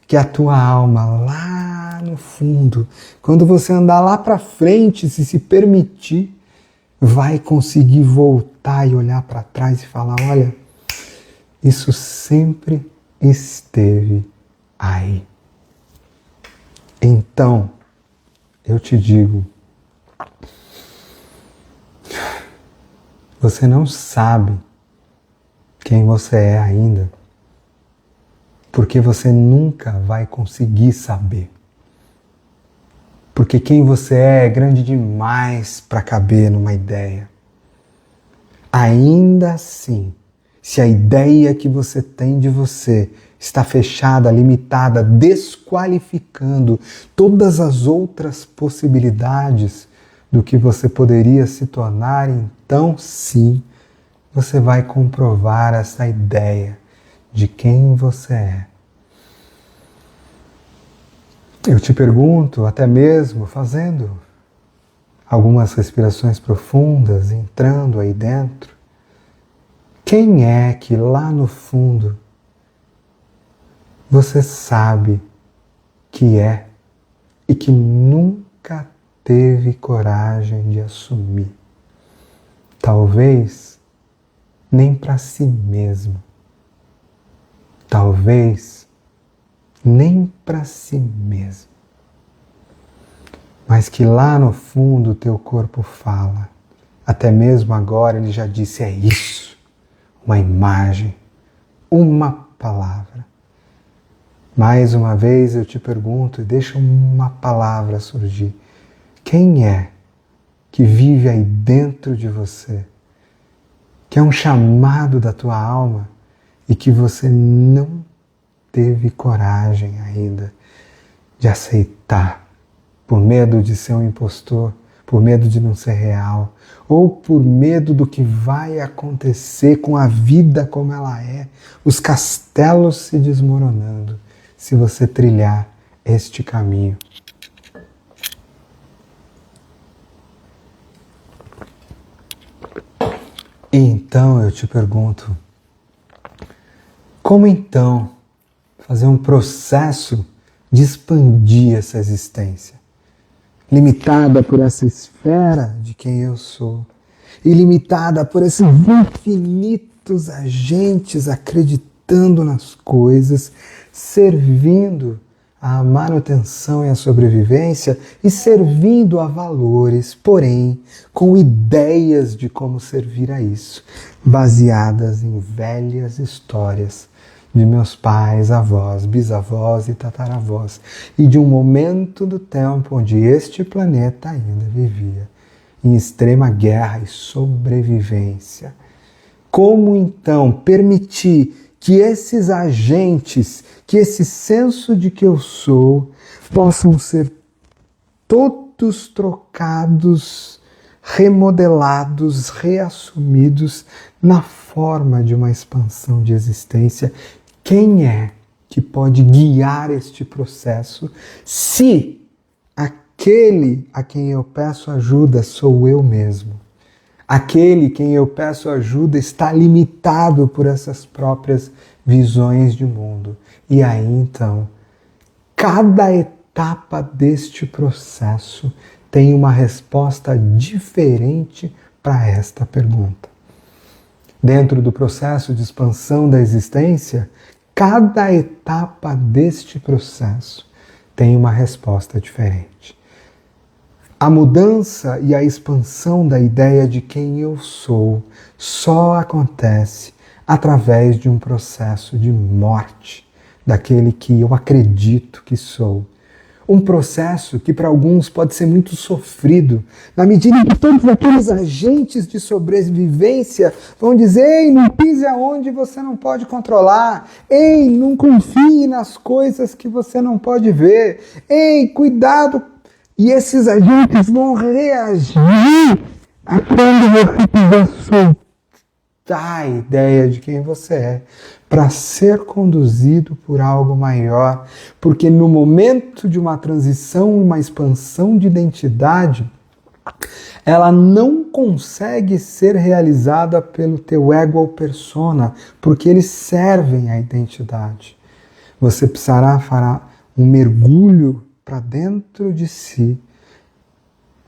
que a tua alma lá no fundo, quando você andar lá para frente, se permitir, vai conseguir voltar e olhar para trás e falar, olha, isso sempre esteve aí. Então, eu te digo, você não sabe quem você é ainda, porque você nunca vai conseguir saber. Porque quem você é grande demais para caber numa ideia. Ainda assim, se a ideia que você tem de você está fechada, limitada, desqualificando todas as outras possibilidades do que você poderia se tornar, então sim, você vai comprovar essa ideia de quem você é. Eu te pergunto, até mesmo fazendo algumas respirações profundas, entrando aí dentro, quem é que lá no fundo você sabe que é e que nunca teve coragem de assumir? Talvez nem para si mesmo. Talvez nem para si mesmo. Mas que lá no fundo o teu corpo fala. Até mesmo agora ele já disse, é isso. Uma imagem, uma palavra. Mais uma vez eu te pergunto, e deixa uma palavra surgir. Quem é que vive aí dentro de você, que é um chamado da tua alma e que você não teve coragem ainda de aceitar, por medo de ser um impostor, por medo de não ser real, ou por medo do que vai acontecer com a vida como ela é, os castelos se desmoronando, se você trilhar este caminho. Então eu te pergunto, como então fazer um processo de expandir essa existência? Limitada por essa esfera de quem eu sou, e limitada por esses infinitos agentes acreditando nas coisas, servindo à manutenção e à sobrevivência e servindo a valores, porém com ideias de como servir a isso, baseadas em velhas histórias de meus pais, avós, bisavós e tataravós, e de um momento do tempo onde este planeta ainda vivia em extrema guerra e sobrevivência. Como então permitir que esses agentes, que esse senso de que eu sou, possam ser todos trocados, remodelados, reassumidos na forma de uma expansão de existência? Quem é que pode guiar este processo se aquele a quem eu peço ajuda sou eu mesmo? Aquele quem eu peço ajuda está limitado por essas próprias visões de mundo. E aí então, cada etapa deste processo tem uma resposta diferente para esta pergunta. Dentro do processo de expansão da existência, cada etapa deste processo tem uma resposta diferente. A mudança e a expansão da ideia de quem eu sou só acontece através de um processo de morte daquele que eu acredito que sou. Um processo que para alguns pode ser muito sofrido, na medida em que todos aqueles agentes de sobrevivência vão dizer: ei, não pise aonde você não pode controlar, ei, não confie nas coisas que você não pode ver, ei, cuidado. E esses agentes vão reagir a quando você quiser soltar a ideia de quem você é, para ser conduzido por algo maior. Porque no momento de uma transição, uma expansão de identidade, ela não consegue ser realizada pelo teu ego ou persona, porque eles servem à identidade. Você precisará fazer um mergulho para dentro de si,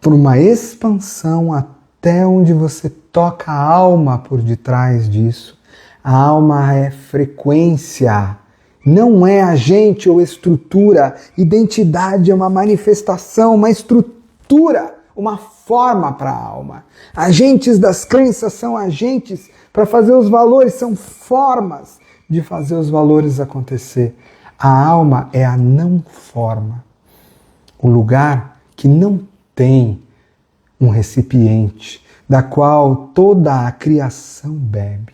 por uma expansão até onde você toca a alma por detrás disso. A alma é frequência, não é agente ou estrutura. Identidade é uma manifestação, uma estrutura, uma forma para a alma. Agentes das crenças são agentes para fazer os valores, são formas de fazer os valores acontecer. A alma é a não forma. O lugar que não tem um recipiente, da qual toda a criação bebe.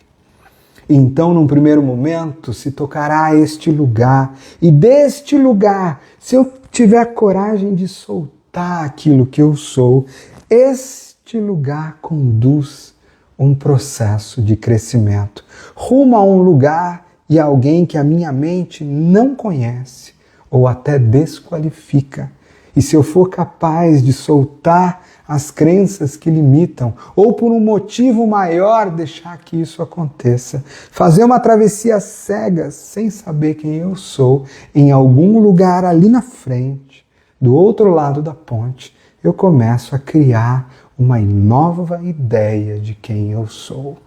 Então, num primeiro momento, se tocará a este lugar, e deste lugar, se eu tiver coragem de soltar aquilo que eu sou, este lugar conduz um processo de crescimento, rumo a um lugar e a alguém que a minha mente não conhece, ou até desqualifica. E se eu for capaz de soltar as crenças que limitam, ou por um motivo maior deixar que isso aconteça, fazer uma travessia cegas, sem saber quem eu sou, em algum lugar ali na frente, do outro lado da ponte, eu começo a criar uma nova ideia de quem eu sou.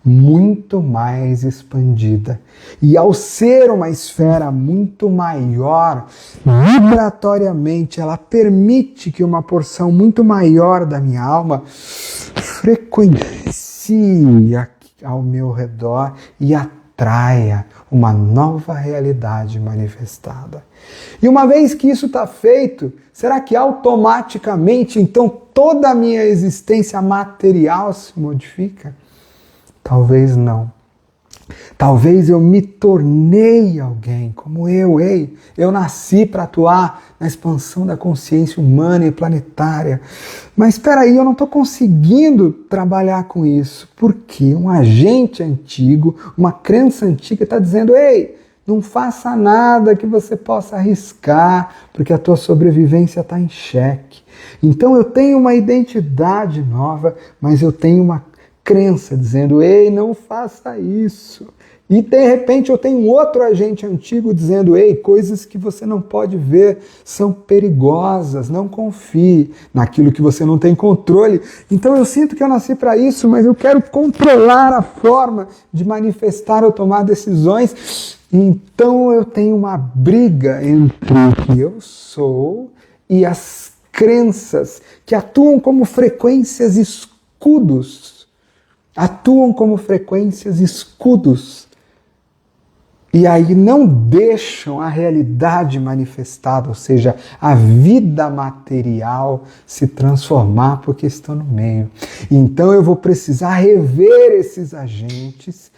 muito mais expandida. E ao ser uma esfera muito maior, vibratoriamente, ela permite que uma porção muito maior da minha alma frequencie ao meu redor e atraia uma nova realidade manifestada. E uma vez que isso está feito, será que automaticamente, então, toda a minha existência material se modifica? Talvez não. Talvez eu me tornei alguém como eu nasci para atuar na expansão da consciência humana e planetária. Mas espera aí, eu não estou conseguindo trabalhar com isso. Porque um agente antigo, uma crença antiga está dizendo, ei, não faça nada que você possa arriscar, porque a tua sobrevivência está em xeque. Então eu tenho uma identidade nova, mas eu tenho uma crença dizendo, ei, não faça isso. E de repente eu tenho um outro agente antigo dizendo, ei, coisas que você não pode ver são perigosas, não confie naquilo que você não tem controle. Então eu sinto que eu nasci para isso, mas eu quero controlar a forma de manifestar ou tomar decisões. Então eu tenho uma briga entre o que eu sou e as crenças que atuam como frequências escudos. Atuam como frequências escudos. E aí não deixam a realidade manifestada, ou seja, a vida material se transformar porque estão no meio. Então eu vou precisar rever esses agentes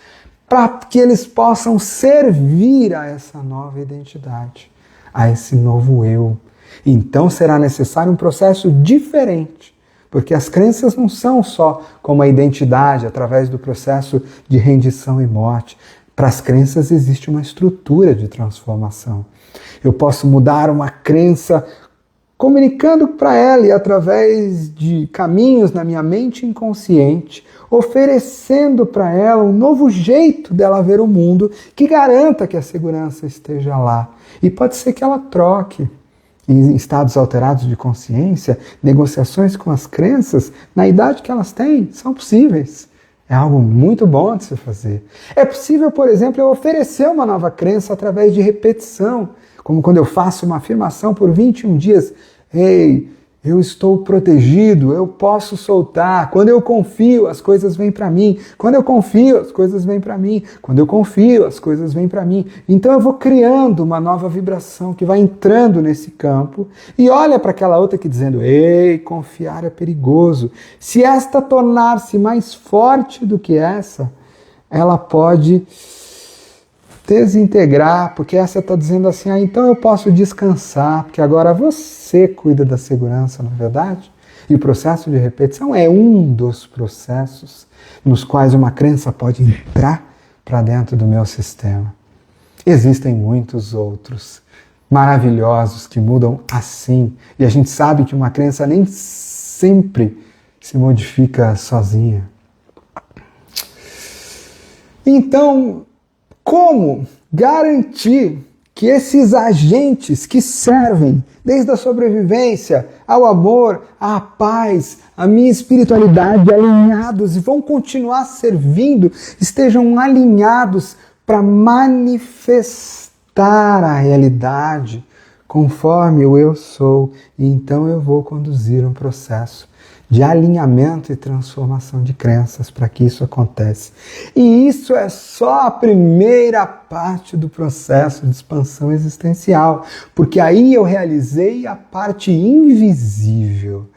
para que eles possam servir a essa nova identidade, a esse novo eu. Então será necessário um processo diferente. Porque as crenças não são só como a identidade através do processo de rendição e morte. Para as crenças existe uma estrutura de transformação. Eu posso mudar uma crença comunicando para ela e através de caminhos na minha mente inconsciente, oferecendo para ela um novo jeito dela ver o mundo que garanta que a segurança esteja lá. E pode ser que ela troque. Em estados alterados de consciência, negociações com as crenças, na idade que elas têm, são possíveis. É algo muito bom de se fazer. É possível, por exemplo, eu oferecer uma nova crença através de repetição, como quando eu faço uma afirmação por 21 dias. Ei, eu estou protegido, eu posso soltar. Quando eu confio, as coisas vêm para mim. Quando eu confio, as coisas vêm para mim. Quando eu confio, as coisas vêm para mim. Então eu vou criando uma nova vibração que vai entrando nesse campo e olha para aquela outra aqui dizendo, ei, confiar é perigoso. Se esta tornar-se mais forte do que essa, ela pode desintegrar, porque essa está dizendo assim, então eu posso descansar, porque agora você cuida da segurança, não é verdade? E o processo de repetição é um dos processos nos quais uma crença pode entrar para dentro do meu sistema. Existem muitos outros maravilhosos que mudam assim, e a gente sabe que uma crença nem sempre se modifica sozinha. Então, como garantir que esses agentes que servem desde a sobrevivência ao amor, à paz, à minha espiritualidade, alinhados e vão continuar servindo, estejam alinhados para manifestar a realidade conforme o eu sou, e então eu vou conduzir um processo de alinhamento e transformação de crenças para que isso aconteça. E isso é só a primeira parte do processo de expansão existencial, porque aí eu realizei a parte invisível.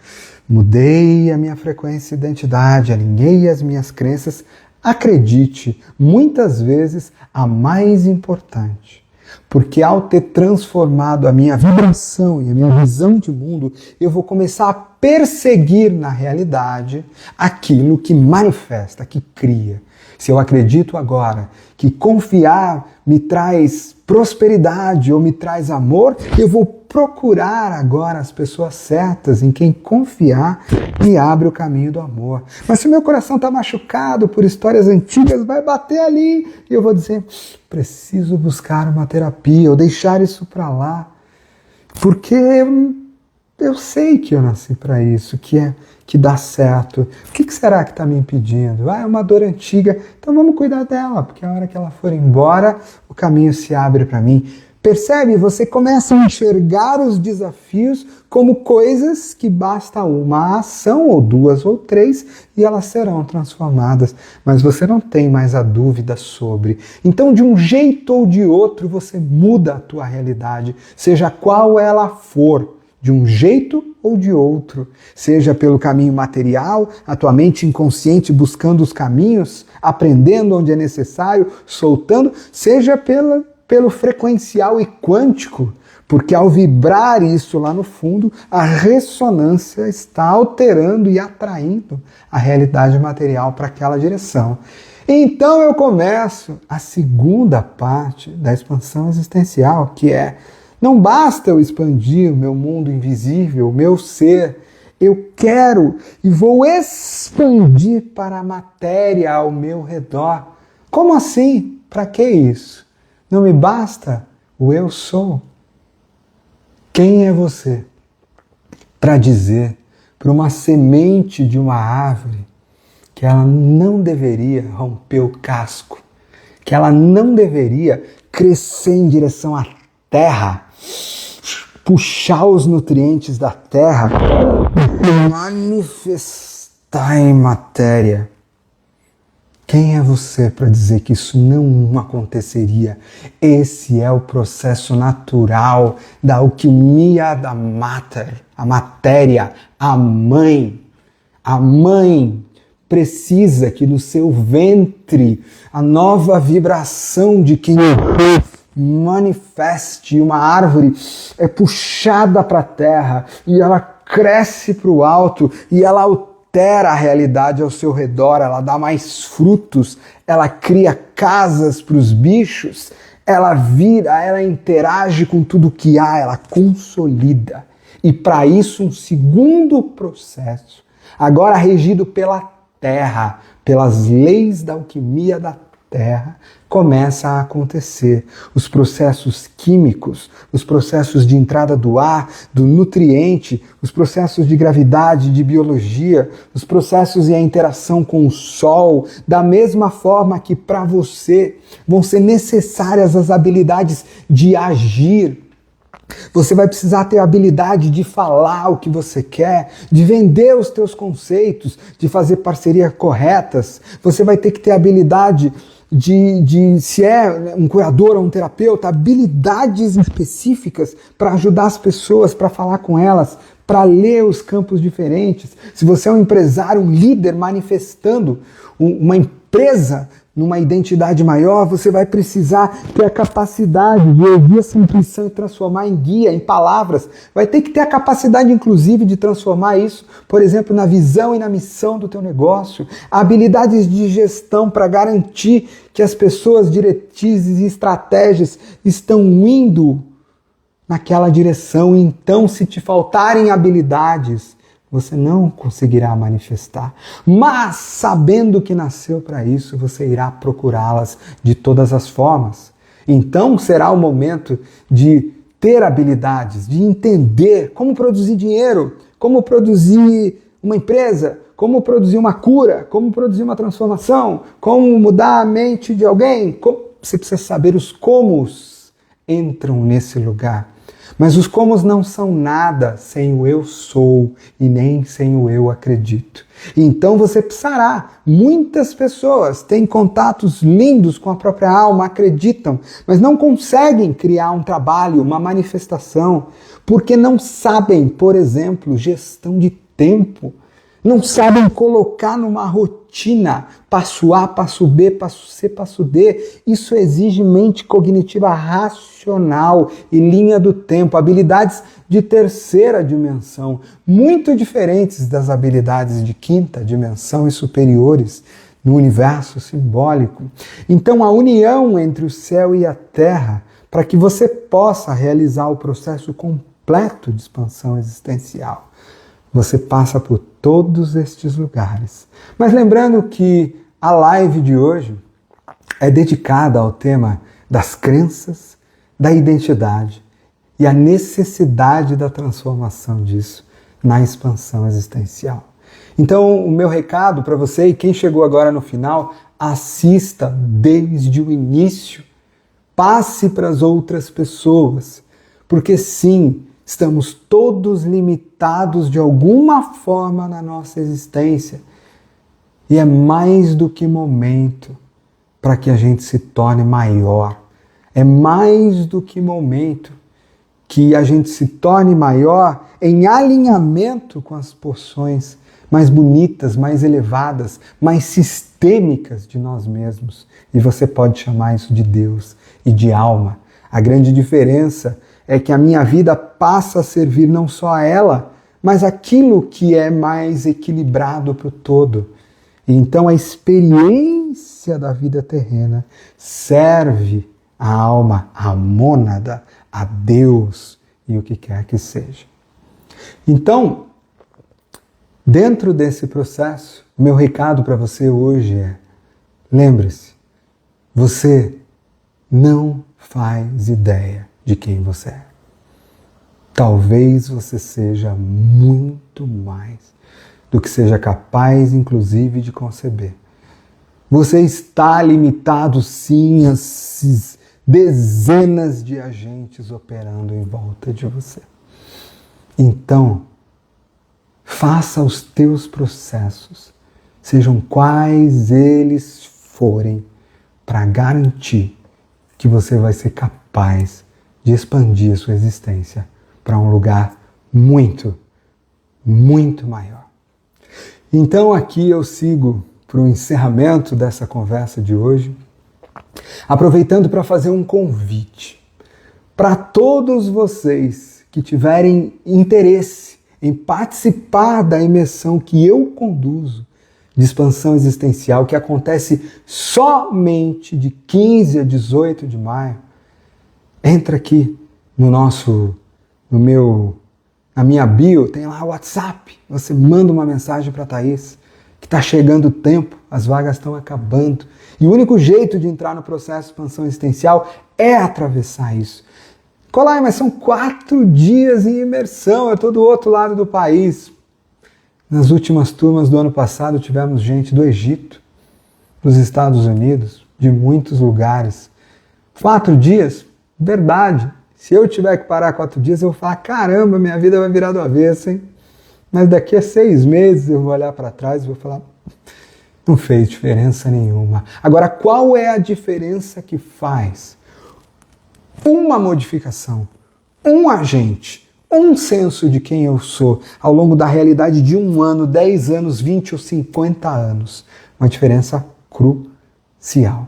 Mudei a minha frequência e identidade, alinhei as minhas crenças. Acredite, muitas vezes a mais importante. Porque ao ter transformado a minha vibração e a minha visão de mundo, eu vou começar a perseguir na realidade aquilo que manifesta, que cria. Se eu acredito agora que confiar me traz prosperidade ou me traz amor, eu vou procurar agora as pessoas certas em quem confiar me abre o caminho do amor. Mas se o meu coração está machucado por histórias antigas, vai bater ali e eu vou dizer, preciso buscar uma terapia ou deixar isso para lá. Porque eu sei que eu nasci para isso, que dá certo. O que será que está me impedindo? É uma dor antiga, então vamos cuidar dela, porque a hora que ela for embora, o caminho se abre para mim. Percebe? Você começa a enxergar os desafios como coisas que basta uma ação, ou duas, ou três, e elas serão transformadas. Mas você não tem mais a dúvida sobre. Então, de um jeito ou de outro, você muda a tua realidade, seja qual ela for. De um jeito ou de outro, seja pelo caminho material, a tua mente inconsciente buscando os caminhos, aprendendo onde é necessário, soltando, seja pelo frequencial e quântico, porque ao vibrar isso lá no fundo, a ressonância está alterando e atraindo a realidade material para aquela direção. Então eu começo a segunda parte da expansão existencial, que é: não basta eu expandir o meu mundo invisível, o meu ser. Eu quero e vou expandir para a matéria ao meu redor. Como assim? Para que isso? Não me basta o eu sou? Quem é você para dizer para uma semente de uma árvore que ela não deveria romper o casco, que ela não deveria crescer em direção à terra, puxar os nutrientes da terra e manifestar em matéria? Quem é você para dizer que isso não aconteceria? Esse é o processo natural da alquimia da matter, a matéria, a mãe. A mãe precisa que no seu ventre a nova vibração de quem manifeste. Uma árvore é puxada para a terra e ela cresce para o alto e ela altera a realidade ao seu redor, ela dá mais frutos, ela cria casas para os bichos, ela interage com tudo que há, ela consolida. E para isso um segundo processo, agora regido pela terra, pelas leis da alquimia da terra, começa a acontecer. Os processos químicos, os processos de entrada do ar, do nutriente, os processos de gravidade, de biologia, os processos e a interação com o sol, da mesma forma que para você vão ser necessárias as habilidades de agir. Você vai precisar ter a habilidade de falar o que você quer, de vender os teus conceitos, de fazer parcerias corretas. Você vai ter que ter a habilidade se é um curador ou um terapeuta, habilidades específicas para ajudar as pessoas, para falar com elas, para ler os campos diferentes. Se você é um empresário, um líder manifestando uma empresa numa identidade maior, você vai precisar ter a capacidade de ouvir essa intuição e transformar em guia, em palavras. Vai ter que ter a capacidade, inclusive, de transformar isso, por exemplo, na visão e na missão do teu negócio. Habilidades de gestão para garantir que as pessoas, diretrizes e estratégias estão indo naquela direção. Então, se te faltarem habilidades, você não conseguirá manifestar. Mas, sabendo que nasceu para isso, você irá procurá-las de todas as formas. Então, será o momento de ter habilidades, de entender como produzir dinheiro, como produzir uma empresa, como produzir uma cura, como produzir uma transformação, como mudar a mente de alguém. Você precisa saber os comos entram nesse lugar. Mas os comos não são nada sem o eu sou e nem sem o eu acredito. Então você precisará. Muitas pessoas têm contatos lindos com a própria alma, acreditam, mas não conseguem criar um trabalho, uma manifestação, porque não sabem, por exemplo, gestão de tempo. Não sabem colocar numa rotina, passo A, passo B, passo C, passo D. Isso exige mente cognitiva racional e linha do tempo, habilidades de terceira dimensão, muito diferentes das habilidades de quinta dimensão e superiores no universo simbólico. Então a união entre o céu e a terra, para que você possa realizar o processo completo de expansão existencial, você passa por todos estes lugares. Mas lembrando que a live de hoje é dedicada ao tema das crenças, da identidade e a necessidade da transformação disso na expansão existencial. Então, o meu recado para você e quem chegou agora no final, assista desde o início, passe para as outras pessoas, porque sim, estamos todos limitados de alguma forma na nossa existência e é mais do que momento para que a gente se torne maior. É mais do que momento que a gente se torne maior em alinhamento com as porções mais bonitas, mais elevadas, mais sistêmicas de nós mesmos. E você pode chamar isso de Deus e de alma. A grande diferença é que a minha vida passa a servir não só a ela, mas aquilo que é mais equilibrado para o todo. E então a experiência da vida terrena serve a alma, a mônada, a Deus e o que quer que seja. Então, dentro desse processo, o meu recado para você hoje é: lembre-se, você não faz ideia de quem você é. Talvez você seja muito mais do que seja capaz, inclusive, de conceber. Você está limitado, sim, a dezenas de agentes operando em volta de você. Então, faça os teus processos, sejam quais eles forem, para garantir que você vai ser capaz de expandir a sua existência para um lugar muito, muito maior. Então aqui eu sigo para o encerramento dessa conversa de hoje, aproveitando para fazer um convite para todos vocês que tiverem interesse em participar da imersão que eu conduzo de expansão existencial, que acontece somente de 15 a 18 de maio. Entra aqui na minha bio, tem lá o WhatsApp. Você manda uma mensagem para a Thaís, que está chegando o tempo, as vagas estão acabando. E o único jeito de entrar no processo de expansão existencial é atravessar isso. Colai, mas são 4 dias em imersão, eu estou do outro lado do país. Nas últimas turmas do ano passado tivemos gente do Egito, dos Estados Unidos, de muitos lugares. 4 dias? Verdade. Se eu tiver que parar 4 dias, eu vou falar: caramba, minha vida vai virar do avesso, hein? Mas daqui a 6 meses eu vou olhar para trás e vou falar: não fez diferença nenhuma. Agora, qual é a diferença que faz uma modificação, um agente, um senso de quem eu sou ao longo da realidade de 1 ano, 10 anos, 20 ou 50 anos? Uma diferença crucial.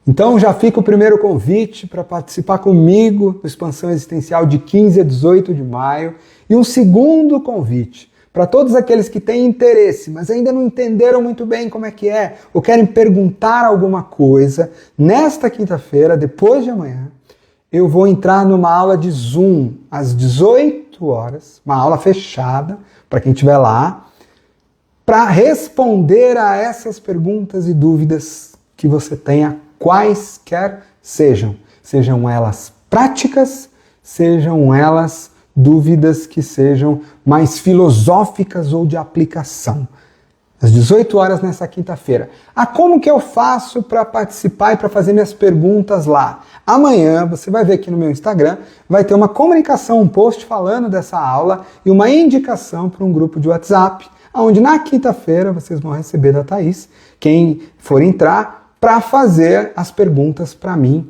Então já fica o primeiro convite para participar comigo do Expansão Existencial de 15 a 18 de maio e um segundo convite para todos aqueles que têm interesse, mas ainda não entenderam muito bem como é que é, ou querem perguntar alguma coisa. Nesta quinta-feira, depois de amanhã, eu vou entrar numa aula de Zoom às 18 horas, uma aula fechada para quem estiver lá, para responder a essas perguntas e dúvidas que você tenha, quaisquer sejam elas práticas, sejam elas dúvidas que sejam mais filosóficas ou de aplicação. Às 18 horas nessa quinta-feira. Como que eu faço para participar e para fazer minhas perguntas lá? Amanhã, você vai ver aqui no meu Instagram, vai ter uma comunicação, um post falando dessa aula e uma indicação para um grupo de WhatsApp, onde na quinta-feira vocês vão receber da Thaís, quem for entrar, para fazer as perguntas para mim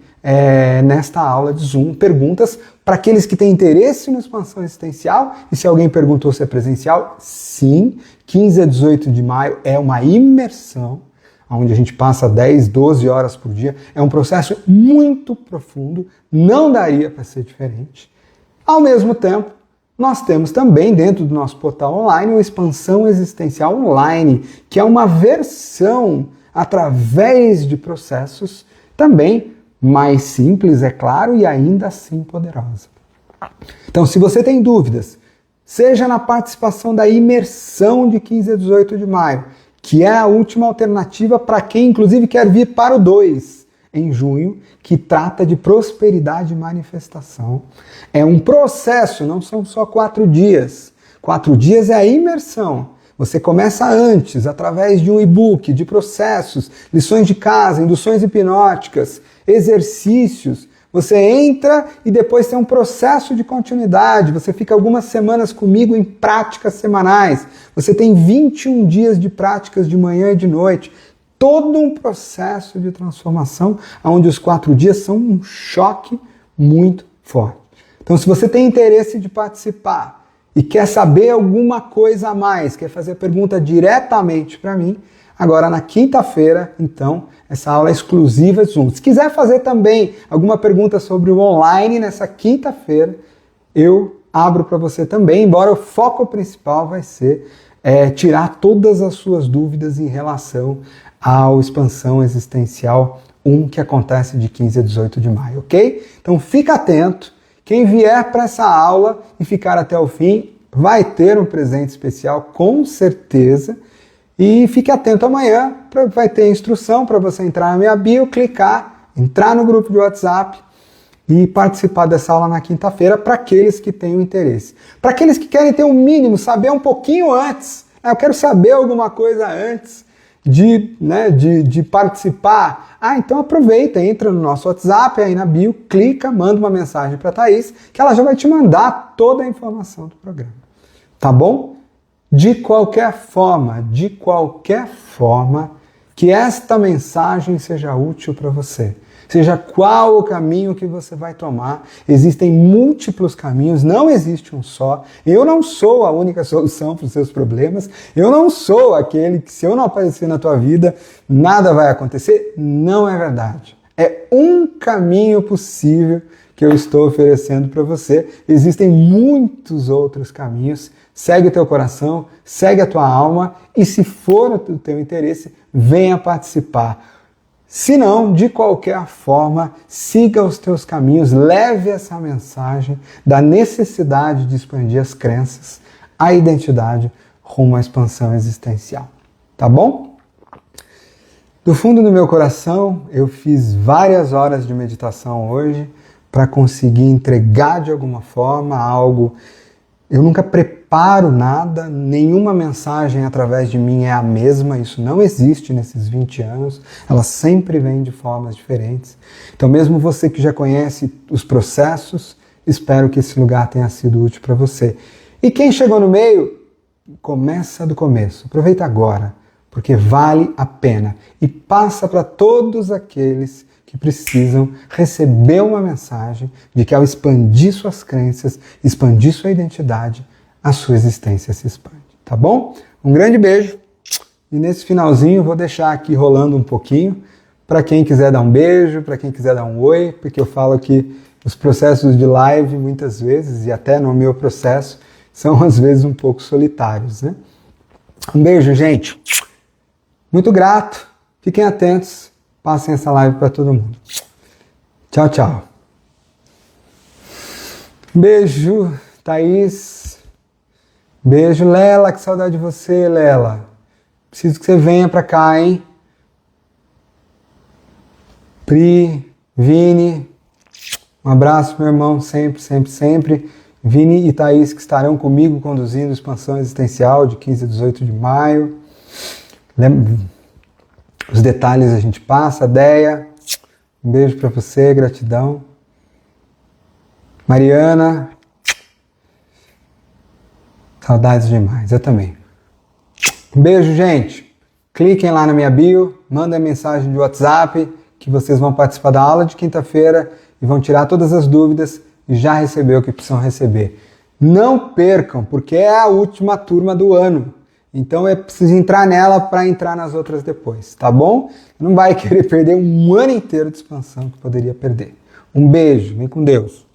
nesta aula de Zoom. Perguntas para aqueles que têm interesse na expansão existencial. E se alguém perguntou se é presencial, sim, 15 a 18 de maio é uma imersão, onde a gente passa 10, 12 horas por dia. É um processo muito profundo, não daria para ser diferente. Ao mesmo tempo, nós temos também dentro do nosso portal online o Expansão Existencial Online, que é uma versão através de processos também mais simples, é claro, e ainda assim poderosa. Então, se você tem dúvidas, seja na participação da imersão de 15 a 18 de maio, que é a última alternativa para quem, inclusive, quer vir para o 2. em junho, que trata de prosperidade e manifestação. É um processo, não são só 4 dias. 4 dias é a imersão. Você começa antes, através de um e-book, de processos, lições de casa, induções hipnóticas, exercícios. Você entra e depois tem um processo de continuidade. Você fica algumas semanas comigo em práticas semanais. Você tem 21 dias de práticas de manhã e de noite. Todo um processo de transformação, onde os 4 dias são um choque muito forte. Então, se você tem interesse de participar e quer saber alguma coisa a mais, quer fazer pergunta diretamente para mim, agora na quinta-feira, então, essa aula é exclusiva Zoom. Se quiser fazer também alguma pergunta sobre o online nessa quinta-feira, eu abro para você também, embora o foco principal vai ser tirar todas as suas dúvidas em relação ao Expansão Existencial 1, que acontece de 15 a 18 de maio, ok? Então fica atento, quem vier para essa aula e ficar até o fim vai ter um presente especial, com certeza. E fique atento amanhã, vai ter instrução para você entrar na minha bio, clicar, entrar no grupo de WhatsApp e participar dessa aula na quinta-feira para aqueles que têm o interesse. Para aqueles que querem ter um mínimo, saber um pouquinho antes, eu quero saber alguma coisa antes de participar. Então aproveita, entra no nosso WhatsApp, aí na bio, clica, manda uma mensagem para a Thaís, que ela já vai te mandar toda a informação do programa. Tá bom? De qualquer forma, que esta mensagem seja útil para você. Seja qual o caminho que você vai tomar, existem múltiplos caminhos, não existe um só. Eu não sou a única solução para os seus problemas, eu não sou aquele que, se eu não aparecer na tua vida, nada vai acontecer. Não é verdade. É um caminho possível que eu estou oferecendo para você. Existem muitos outros caminhos. Segue o teu coração, segue a tua alma e, se for do teu interesse, venha participar. Se não, de qualquer forma, siga os teus caminhos, leve essa mensagem da necessidade de expandir as crenças, a identidade, rumo à expansão existencial. Tá bom? Do fundo do meu coração, eu fiz várias horas de meditação hoje para conseguir entregar de alguma forma algo. Eu nunca preparo nada, nenhuma mensagem através de mim é a mesma, isso não existe nesses 20 anos, ela sempre vem de formas diferentes. Então, mesmo você que já conhece os processos, espero que esse lugar tenha sido útil para você. E quem chegou no meio, começa do começo, aproveita agora, porque vale a pena. E passa para todos aqueles que precisam receber uma mensagem de que, ao expandir suas crenças, expandir sua identidade, a sua existência se expande. Tá bom? Um grande beijo. E nesse finalzinho vou deixar aqui rolando um pouquinho para quem quiser dar um beijo, para quem quiser dar um oi, porque eu falo que os processos de live, muitas vezes, e até no meu processo, são às vezes um pouco solitários, né? Um beijo, gente. Muito grato. Fiquem atentos. Passem essa live para todo mundo. Tchau, tchau. Beijo, Thaís. Beijo, Lela. Que saudade de você, Lela. Preciso que você venha para cá, hein? Pri, Vini. Um abraço, meu irmão, sempre, sempre, sempre. Vini e Thaís, que estarão comigo conduzindo Expansão Existencial de 15 a 18 de maio. Os detalhes a gente passa. Deia, um beijo para você, gratidão. Mariana, saudades demais, eu também. Um beijo, gente. Cliquem lá na minha bio, mandem mensagem de WhatsApp que vocês vão participar da aula de quinta-feira e vão tirar todas as dúvidas e já receber o que precisam receber. Não percam, porque é a última turma do ano. Então é preciso entrar nela para entrar nas outras depois, tá bom? Não vai querer perder um ano inteiro de expansão que poderia perder. Um beijo, vem com Deus.